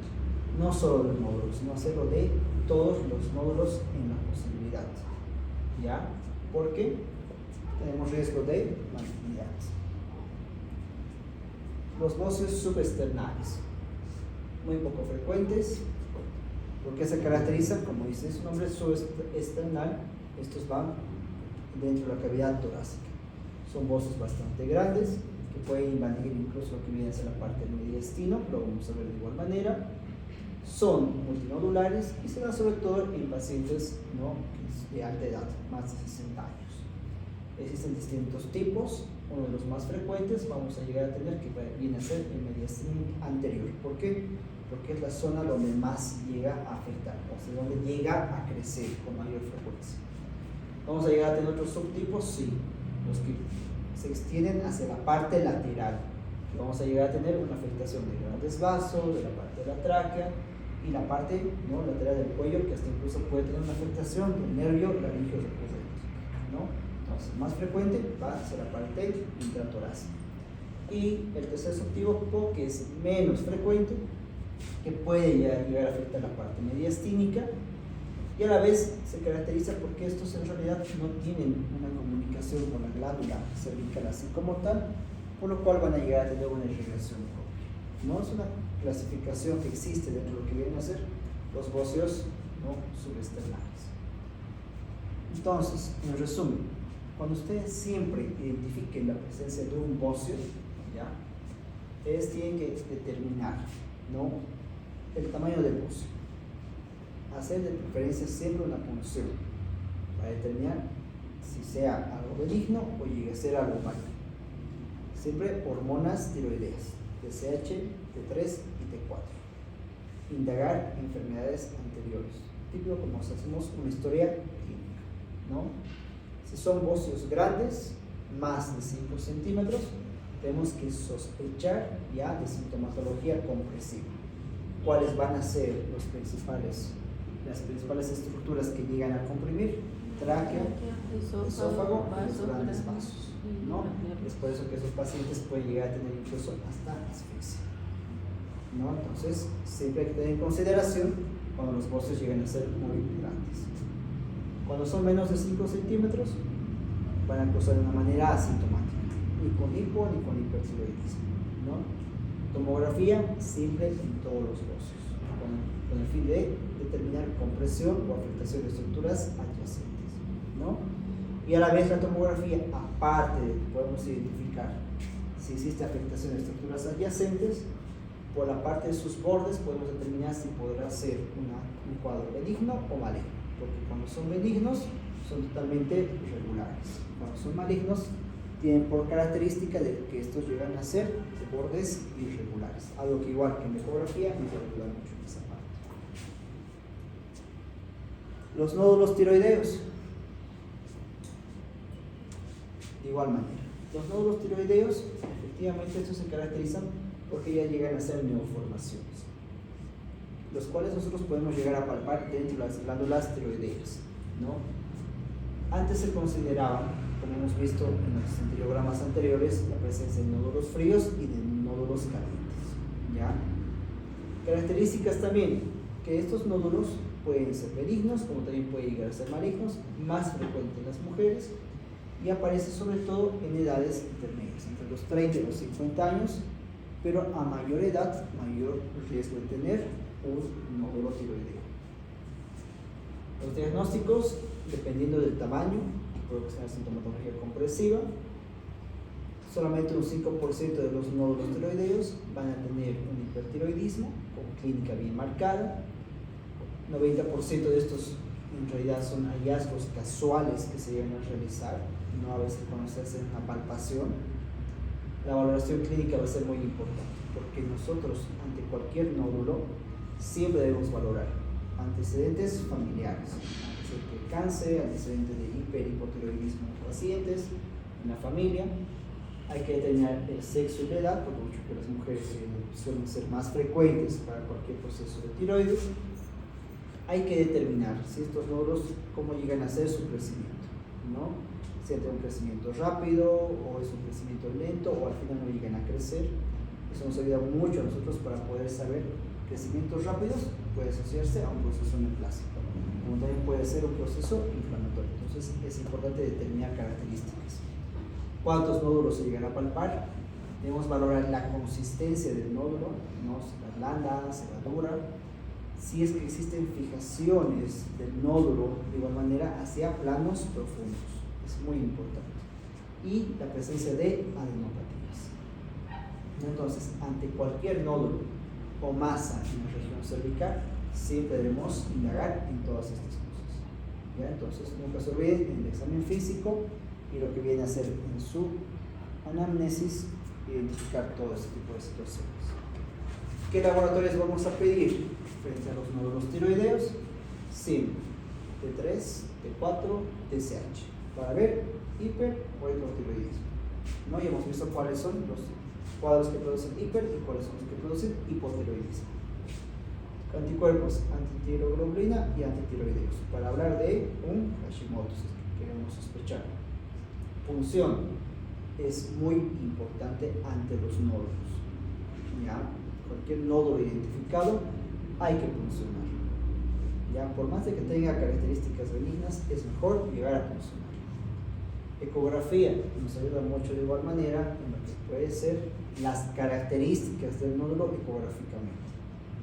No solo de los nódulos, sino hacerlo de todos los nódulos en la posibilidad. ¿Ya? Porque tenemos riesgo de malignidad. Los bóceos subesternales, muy poco frecuentes, porque se caracterizan, como dice su nombre, subesternal. Estos van dentro de la cavidad torácica. Son bóceos bastante grandes que pueden invadir incluso lo que viene a ser la parte del mediastino, lo vamos a ver de igual manera. Son multinodulares y se dan sobre todo en pacientes, ¿no?, de alta edad, más de 60 años. Existen distintos tipos. Uno de los más frecuentes vamos a llegar a tener que viene a ser el mediastino anterior. ¿Por qué? Porque es la zona donde más llega a afectar, o sea, donde llega a crecer con mayor frecuencia. ¿Vamos a llegar a tener otros subtipos? Sí, los que se extienden hacia la parte lateral, que vamos a llegar a tener una afectación de grandes vasos, de la parte de la tráquea y la parte, ¿no?, lateral del cuello, que hasta incluso puede tener una afectación del nervio laringeo recurrente, ¿no? Entonces, más frecuente va hacia la parte intratorácica. Y el tercer subtipo, que es menos frecuente, que puede llegar a afectar la parte mediastínica, y a la vez se caracteriza porque estos en realidad no tienen una comunicación con la glándula cervical así como tal, por lo cual van a llegar a tener una irrigación propia. No es una clasificación que existe dentro de lo que vienen a ser los bóceos, ¿no?, subesternales. Entonces, en resumen, cuando ustedes siempre identifiquen la presencia de un bóceo, ¿ya?, ustedes tienen que determinar, ¿no?, el tamaño del bóceo. Hacer de preferencia siempre una punción para determinar si sea algo benigno o llegue a ser algo maligno. Siempre hormonas tiroideas, TSH, T3 y T4. Indagar enfermedades anteriores, típico como si hacemos una historia clínica, ¿no? Si son bóceos grandes, más de 5 centímetros, tenemos que sospechar ya de sintomatología compresiva. ¿Cuáles van a ser las principales estructuras que llegan a comprimir? Tráquea, esófago y los grandes vasos, ¿no? Es por eso que esos pacientes pueden llegar a tener incluso hasta asfixia, ¿no? Entonces, siempre hay que tener en consideración cuando los bóceos llegan a ser muy grandes. Cuando son menos de 5 centímetros, van a cruzar de una manera asintomática. ni con hipo ni con hipertiroidismo, ¿no? Tomografía simple en todos los óseos, con el fin de determinar compresión o afectación de estructuras adyacentes, ¿no? Y a la vez la tomografía, aparte de que podemos identificar si existe afectación de estructuras adyacentes, por la parte de sus bordes podemos determinar si podrá ser un cuadro benigno o maligno, porque cuando son benignos son totalmente irregulares, cuando son malignos tienen por característica de que estos llegan a ser de bordes irregulares, algo que igual que en la ecografía nos ayuda mucho en esa parte. Los nódulos tiroideos, de igual manera, los nódulos tiroideos efectivamente estos se caracterizan porque ya llegan a ser neoformaciones, los cuales nosotros podemos llegar a palpar dentro de las glándulas tiroideas, ¿no? Antes se consideraba, como hemos visto en los centriogramas anteriores, la presencia de nódulos fríos y de nódulos calientes, ¿ya? Características también, que estos nódulos pueden ser benignos, como también pueden llegar a ser malignos, más frecuente en las mujeres, y aparece sobre todo en edades intermedias, entre los 30 y los 50 años, pero a mayor edad, mayor riesgo de tener un nódulo tiroideo. Los diagnósticos, dependiendo del tamaño, puede ser una sintomatología compresiva. Solamente un 5% de los nódulos tiroideos van a tener un hipertiroidismo con clínica bien marcada. 90% de estos en realidad son hallazgos casuales que se llegan a realizar, no a veces conocerse en una palpación. La valoración clínica va a ser muy importante, porque nosotros ante cualquier nódulo siempre debemos valorar antecedentes familiares, antecedentes de cáncer, antecedentes de hiperhipotiroidismo en los pacientes, en la familia. Hay que determinar el sexo y la edad, por mucho que las mujeres suelen ser más frecuentes para cualquier proceso de tiroides. Hay que determinar si estos nódulos, cómo llegan a ser su crecimiento, ¿no? Si es un crecimiento rápido o es un crecimiento lento o al final no llegan a crecer. Eso nos ayuda mucho a nosotros para poder saber crecimientos rápidos puede asociarse a un proceso neoplásico, como también puede ser un proceso inflamatorio. Entonces es importante determinar características. ¿Cuántos nódulos se llegan a palpar? Debemos valorar la consistencia del nódulo, ¿no? Si es blanda, si es dura. Si es que existen fijaciones del nódulo de igual manera hacia planos profundos, es muy importante. Y la presencia de adenopatías. Entonces, ante cualquier nódulo o masa en la región cervical, siempre debemos indagar en todas estas cosas, ¿ya? Entonces, nunca se olviden en el examen físico y lo que viene a hacer en su anamnesis, identificar todo este tipo de situaciones. ¿Qué laboratorios vamos a pedir frente a los nódulos tiroideos? SIM, T3, T4, TSH, para ver hiper o hipotiroidismo, ¿no? Ya hemos visto cuáles son los cuadros que producen hiper y cuáles son los que producen hipotiroidismo. Anticuerpos, antitiroglobulina y antitiroideos, para hablar de un Hashimoto, si queremos sospechar. Punción es muy importante ante los nódulos, ¿ya? Cualquier nódulo identificado hay que puncionar, ¿ya? Por más de que tenga características benignas, es mejor llegar a puncionar. Ecografía nos ayuda mucho de igual manera en lo que puede ser las características del nódulo ecográficamente.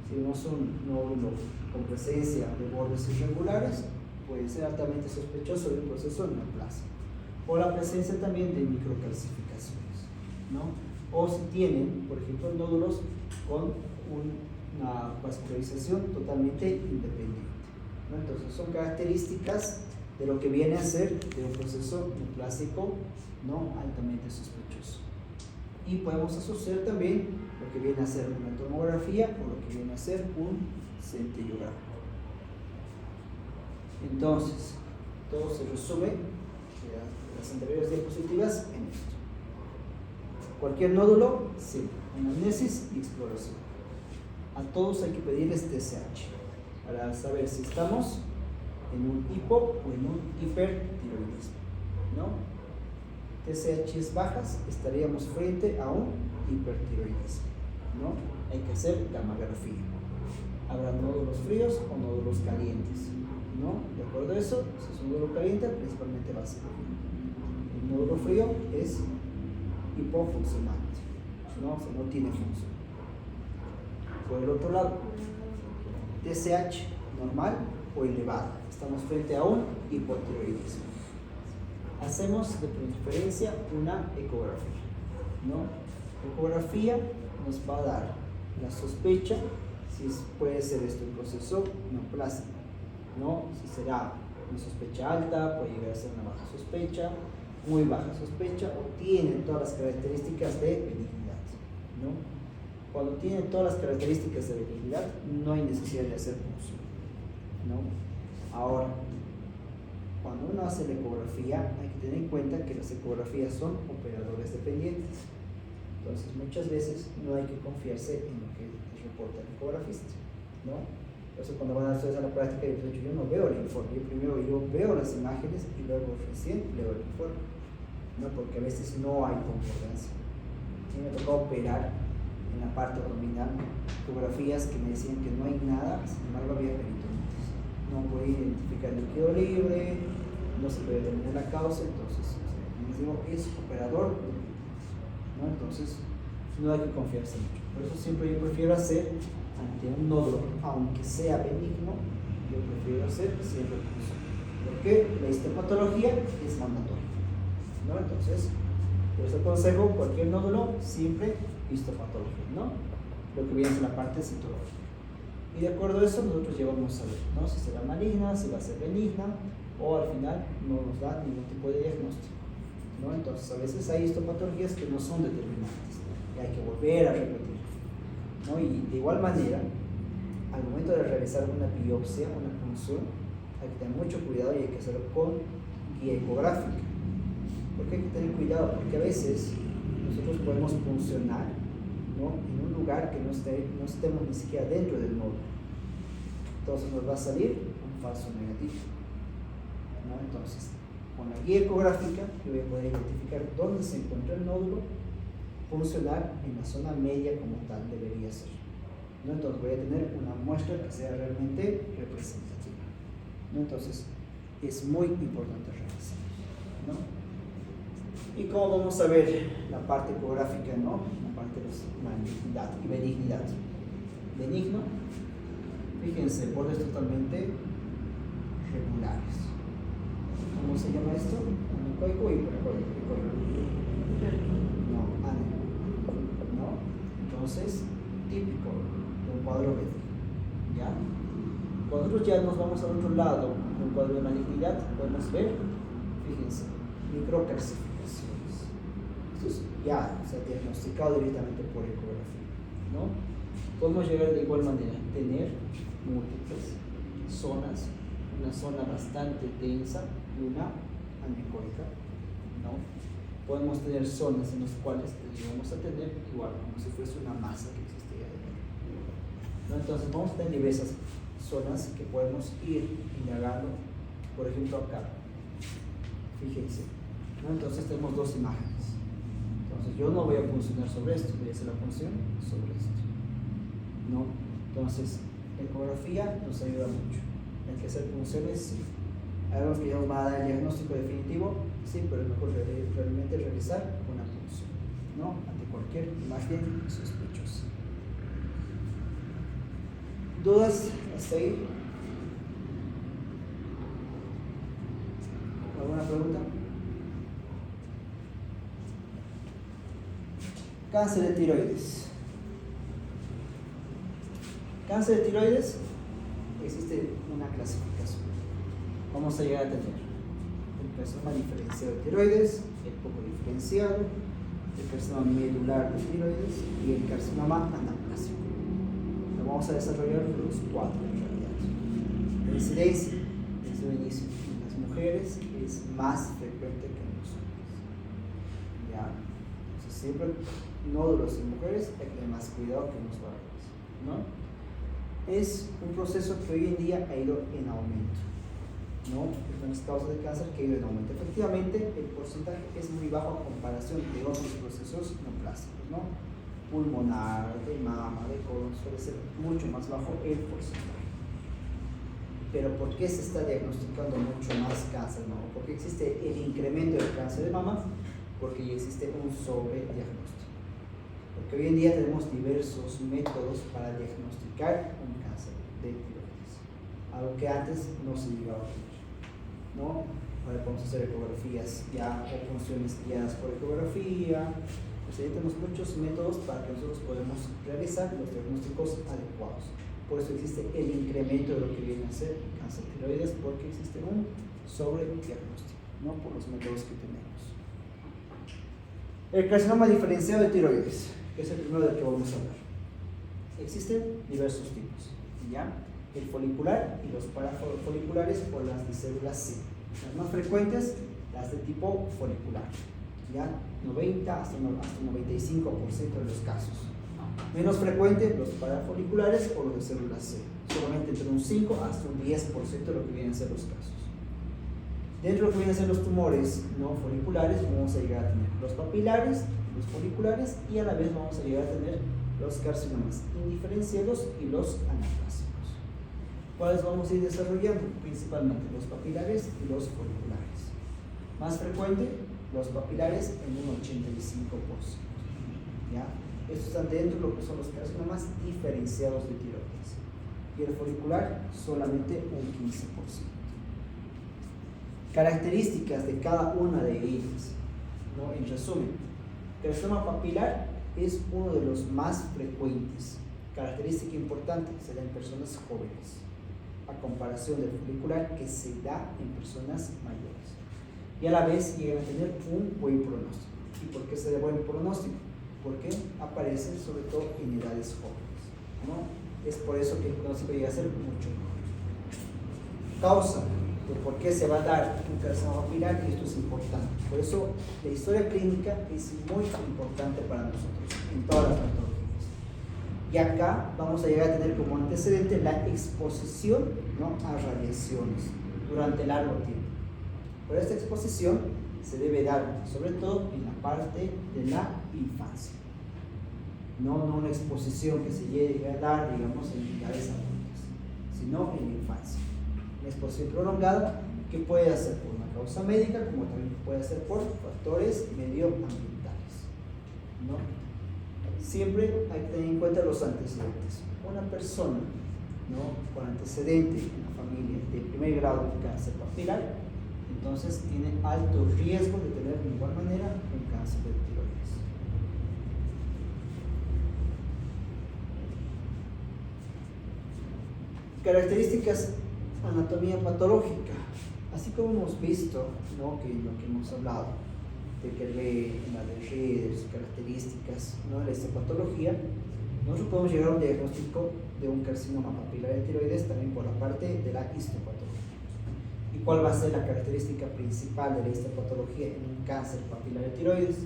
Si vemos un nódulo con presencia de bordes irregulares, puede ser altamente sospechoso de un proceso neoplásico, o la presencia también de microcalcificaciones, ¿no? O si tienen, por ejemplo, nódulos con una vascularización totalmente independiente, ¿no? Entonces son características de lo que viene a ser de un proceso neoplásico no altamente sospechoso. Y podemos asociar también lo que viene a ser una tomografía o lo que viene a ser un centellograma. Entonces, todo se resume en las anteriores diapositivas en esto. Cualquier nódulo, sí, anamnesis y exploración. A todos hay que pedirles TSH para saber si estamos en un hipo o en un hipertiroidismo, ¿no? TSHs bajas, estaríamos frente a un hipertiroidismo, ¿no? Hay que hacer gammagrafía. Habrá nódulos fríos o nódulos calientes, ¿no? De acuerdo a eso, si es un nódulo caliente, principalmente va a ser el nódulo frío es hipofuncionante, ¿no? O sea, no tiene función. Por el otro lado, TSH normal o elevado. Estamos frente a un hipotiroidismo. Hacemos de preferencia una ecografía, ¿no? Ecografía nos va a dar la sospecha si puede ser esto un proceso neoplásico, ¿no? Si será una sospecha alta, puede llegar a ser una baja sospecha, muy baja sospecha, o tiene todas las características de benignidad, ¿no? Cuando tiene todas las características de benignidad, no hay necesidad de hacer punción, ¿no? Ahora, cuando uno hace la ecografía, hay que tener en cuenta que las ecografías son operadores dependientes. Entonces, muchas veces no hay que confiarse en lo que les reporta el ecografista, ¿no? Por eso, cuando van a ustedes a la práctica, yo no veo el informe, yo veo las imágenes y luego recién leo el informe, ¿no? Porque a veces no hay concordancia. A mí me tocó operar en la parte abdominal, ecografías que me decían que no hay nada, sin embargo había peritonitis. No podía identificar el líquido libre, no se puede determinar la causa, entonces, como les digo, es operador, ¿no? Entonces, no hay que confiarse mucho. Por eso siempre yo prefiero hacer, ante un nódulo, aunque sea benigno, yo prefiero hacer siempre punción. Porque la histopatología es mandatoria, ¿no? Entonces, por eso aconsejo cualquier nódulo, siempre histopatología, ¿no? Lo que viene es la parte citológica. Y de acuerdo a eso, nosotros ya vamos a ver, ¿no? Si será maligna, si va a ser benigna, o al final no nos da ningún tipo de diagnóstico, ¿no? Entonces, a veces hay histopatologías que no son determinantes y hay que volver a repetir, ¿no? Y de igual manera, al momento de realizar una biopsia, una punción, hay que tener mucho cuidado y hay que hacerlo con guía ecográfica. ¿Por qué hay que tener cuidado? Porque a veces nosotros podemos puncionar, ¿no? En un lugar que no estemos ni siquiera dentro del nódulo. Entonces nos va a salir un falso negativo, ¿no? Entonces, con la guía ecográfica yo voy a poder identificar dónde se encuentra el nódulo, funcionar en la zona media como tal debería ser, ¿no? Entonces voy a tener una muestra que sea realmente representativa, ¿no? Entonces es muy importante revisar, ¿no? Y cómo vamos a ver la parte ecográfica, ¿no? La parte de malignidad y benignidad. Benigno, fíjense, bordes totalmente regulares. ¿Cómo se llama esto? Anecoico y precoico. No, ¿no? Entonces, típico de un cuadro benigno, ¿ya? Cuando nosotros ya nos vamos al otro lado de un cuadro de malignidad, podemos ver, fíjense, microcalcificaciones. Esto es ya se ha diagnosticado directamente por ecografía, ¿no? Podemos llegar de igual manera a tener múltiples zonas, una zona bastante densa y una anecoica, ¿no? Podemos tener zonas en las cuales vamos a tener igual como si fuese una masa que existiera dentro, ¿no? Entonces vamos a tener diversas zonas que podemos ir indagando, por ejemplo acá, fíjense, ¿no? Entonces tenemos dos imágenes. Entonces yo no voy a funcionar sobre esto, voy a hacer la función sobre esto, ¿no? Entonces ecografía nos ayuda mucho. Hay que hacer funciones, sí. Hay algo que ya nos va a dar el diagnóstico definitivo, sí, pero es mejor realmente realizar una punción, ¿no? Ante cualquier imagen sospechosa. ¿Dudas hasta ahí? ¿Alguna pregunta? Cáncer de tiroides. Cáncer de tiroides, existe una clasificación. Vamos a llegar a tener el carcinoma diferenciado de tiroides, el poco diferenciado, el carcinoma medular de tiroides y el carcinoma anaplásico. Lo vamos a desarrollar los cuatro en realidad. La incidencia, desde el inicio, en las mujeres es más frecuente que en los hombres, ¿ya? Entonces siempre nódulos en mujeres hay que tener más cuidado que en los varones, ¿no? Es un proceso que hoy en día ha ido en aumento, ¿no? Es una causa de cáncer que ha ido en aumento. Efectivamente, el porcentaje es muy bajo a comparación de otros procesos neoplásicos, ¿no? Pulmonar, de mama, de colon, suele ser mucho más bajo el porcentaje. Pero ¿por qué se está diagnosticando mucho más cáncer de mama? ¿Por qué existe el incremento del cáncer de mama? porque ya existe un sobrediagnóstico. Porque hoy en día tenemos diversos métodos para diagnosticar un cáncer de tiroides, algo que antes no se llegaba a hacer, ¿no? Ahora podemos hacer ecografías ya o funciones guiadas por ecografía. Pues ahí tenemos muchos métodos para que nosotros podamos realizar los diagnósticos adecuados. Por eso existe el incremento de lo que viene a ser cáncer de tiroides, porque existe un sobrediagnóstico, ¿no? Por los métodos que tenemos. El carcinoma diferenciado de tiroides, que es el primero del que vamos a hablar. Existen diversos tipos, ¿ya? El folicular y los parafoliculares o las de células C. Las más frecuentes, las de tipo folicular, ¿ya? 90 hasta 95% de los casos. Menos frecuente, los parafoliculares o los de células C. Solamente entre un 5 hasta un 10% de lo que vienen a ser los casos. Dentro de lo que vienen a ser los tumores no foliculares, vamos a llegar a tener los papilares, los foliculares, y a la vez vamos a llegar a tener los carcinomas indiferenciados y los anaplásicos. ¿Cuáles vamos a ir desarrollando? Principalmente los papilares y los foliculares. Más frecuente, los papilares en un 85%. ¿Ya? Estos están dentro de lo que son los carcinomas diferenciados de tiroides. Y el folicular solamente un 15%. Características de cada una de ellas, ¿no? En resumen, el carcinoma papilar es uno de los más frecuentes. Característica importante, se da en personas jóvenes, a comparación del folicular, que se da en personas mayores. Y a la vez llegan a tener un buen pronóstico. ¿Y por qué se da buen pronóstico? Porque aparecen sobre todo en edades jóvenes, ¿no? Es por eso que el pronóstico llega a ser mucho mejor. Causa de por qué se va a dar un carcinoma papilar, y esto es importante. Por eso la historia clínica es muy importante para nosotros en todas las patologías. Y acá vamos a llegar a tener como antecedente la exposición, ¿no? A radiaciones durante largo tiempo. Pero esta exposición se debe dar sobre todo en la parte de la infancia, no una exposición que se llegue a dar, digamos, en edades adultas, sino en la infancia. Una exposición prolongada que puede ser por una causa médica, como también puede ser por factores medioambientales, ¿no? Siempre hay que tener en cuenta los antecedentes. Una persona, ¿no? Con antecedente en la familia de primer grado de cáncer papilar, entonces tiene alto riesgo de tener de igual manera un cáncer de tiroides. Características, anatomía patológica. Así como hemos visto, ¿no? Que lo que hemos hablado de que en la de sus características, ¿no? De esta patología, nosotros podemos llegar a un diagnóstico de un carcinoma papilar de tiroides también por la parte de la histopatología. ¿Y cuál va a ser la característica principal de la histopatología en un cáncer papilar de tiroides?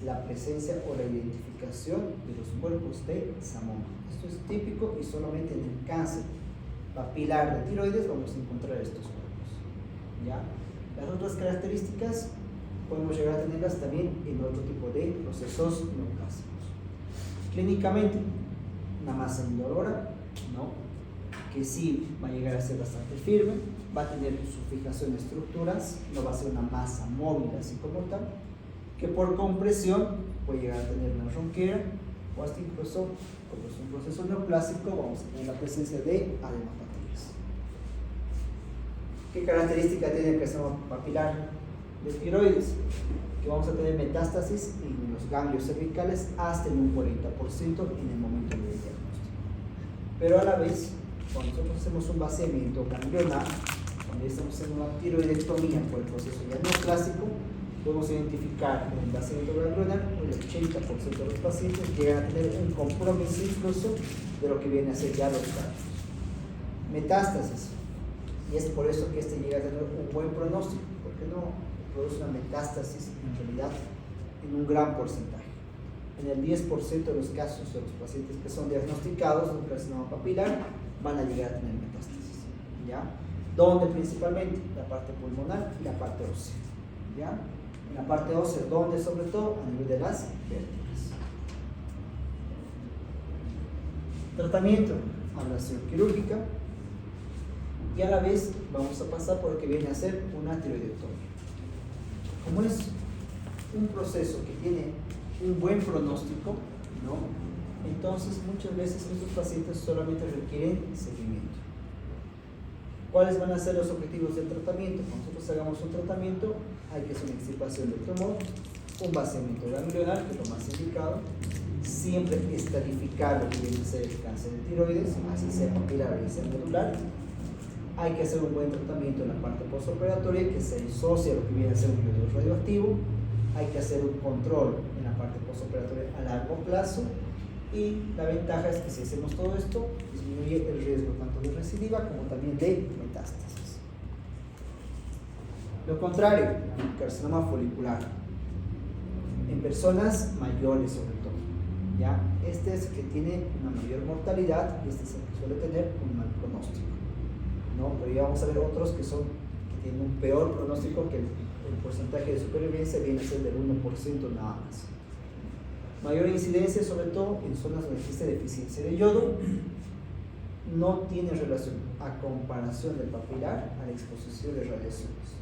La presencia o la identificación de los cuerpos de Samoma. Esto es típico y solamente en el cáncer papilar de tiroides vamos a encontrar estos cuerpos, ¿ya? Las otras características podemos llegar a tenerlas también en otro tipo de procesos neoplásicos. Clínicamente, una masa indolora, ¿no? Que sí va a llegar a ser bastante firme, va a tener su fijación de estructuras, no va a ser una masa móvil así como tal, que por compresión puede llegar a tener una ronquera, o hasta incluso, como es un proceso neoplásico, vamos a tener la presencia de adenopatías. ¿Qué característica tiene el carcinoma papilar de tiroides? Que vamos a tener metástasis en los ganglios cervicales hasta en un 40% en el momento del diagnóstico. Pero a la vez, cuando nosotros hacemos un vaciamiento ganglionar, cuando estamos haciendo una tiroidectomía por el proceso ya neoplásico, podemos identificar en el vaciamiento ganglionar el 80% de los pacientes llegan a tener un compromiso incluso de lo que viene a ser ya los ganglios. Metástasis, y es por eso que este llega a tener un buen pronóstico, porque no produce una metástasis en realidad en un gran porcentaje. En el 10% de los casos de los pacientes que son diagnosticados de un carcinoma papilar van a llegar a tener metástasis, ¿ya? ¿Dónde principalmente? La parte pulmonar y la parte ósea, ¿ya? En la parte ósea, ¿dónde? Sobre todo a nivel de las vértebras. Tratamiento, ablación quirúrgica, y a la vez vamos a pasar por lo que viene a ser una tiroidectomía. ¿Cómo es? un proceso que tiene un buen pronóstico, ¿no? Entonces muchas veces estos pacientes solamente requieren seguimiento. ¿Cuáles van a ser los objetivos del tratamiento? Cuando nosotros hagamos un tratamiento, hay que hacer una extirpación del tumor, un vaciamiento ganglionar, que es lo más indicado, siempre estadificar lo que viene a ser el cáncer de tiroides, así sea papilar o sea medular. Hay que hacer un buen tratamiento en la parte postoperatoria que se disocia lo que viene a ser un iodo radioactivo. Hay que hacer un control en la parte postoperatoria a largo plazo. Y la ventaja es que si hacemos todo esto, disminuye el riesgo tanto de recidiva como también de metástasis. Lo contrario, carcinoma folicular. En personas mayores sobre todo, ¿ya? Este es el que tiene una mayor mortalidad y este es el que suele tener un mal pronóstico, ¿no? Pero ya vamos a ver otros que tienen un peor pronóstico, que el porcentaje de supervivencia viene a ser del 1% nada más. Mayor incidencia sobre todo en zonas donde existe deficiencia de yodo. No tiene relación a comparación del papilar a la exposición de radiaciones,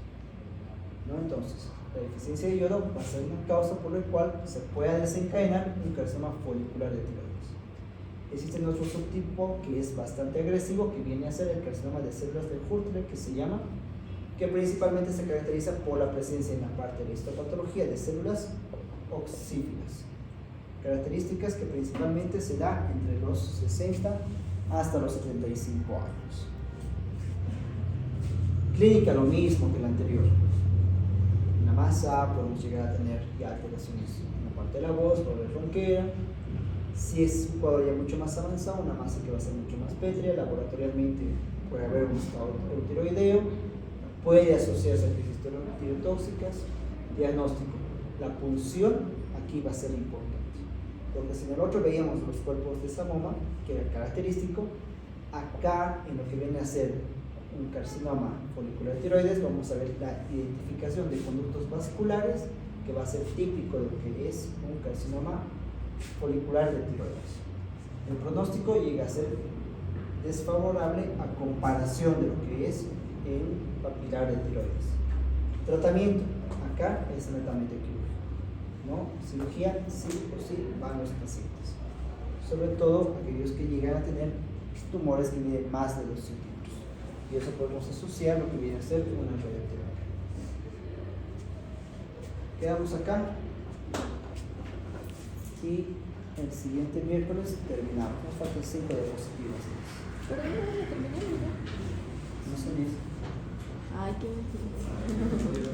¿no? Entonces, la deficiencia de yodo va a ser una causa por la cual se pueda desencadenar un carcinoma folicular de tiroides. Existe otro subtipo que es bastante agresivo, que viene a ser el carcinoma de células de Hurter, que se llama, que principalmente se caracteriza por la presencia en la parte de la histopatología de células oxífilas, características que principalmente se da entre los 60 hasta los 75 años. Clínica lo mismo que la anterior. En la masa podemos llegar a tener ya alteraciones en la parte de la voz, dolor de ronquera. Si es un cuadro ya mucho más avanzado, una masa que va a ser mucho más pétrea, laboratorialmente puede haber un estado tiroideo, puede asociarse a crisis tirotóxicas. Diagnóstico: la punción aquí va a ser importante, porque si en el otro veíamos los cuerpos de Samoma, que era característico, acá en lo que viene a ser un carcinoma folicular de tiroides vamos a ver la identificación de conductos vasculares, que va a ser típico de lo que es un carcinoma folicular de tiroides. El pronóstico llega a ser desfavorable a comparación de lo que es el papilar de tiroides. Tratamiento: acá es netamente quirúrgico, ¿no? Cirugía sí o sí van los pacientes, sobre todo aquellos que llegan a tener tumores que miden más de 2 centímetros, y eso podemos asociar lo que viene a ser una radioterapia. Quedamos acá y el siguiente miércoles terminamos. Nos faltan 5 diapositivas. Pero no vamos a terminar, ¿no? No sé. Ay, qué mentira.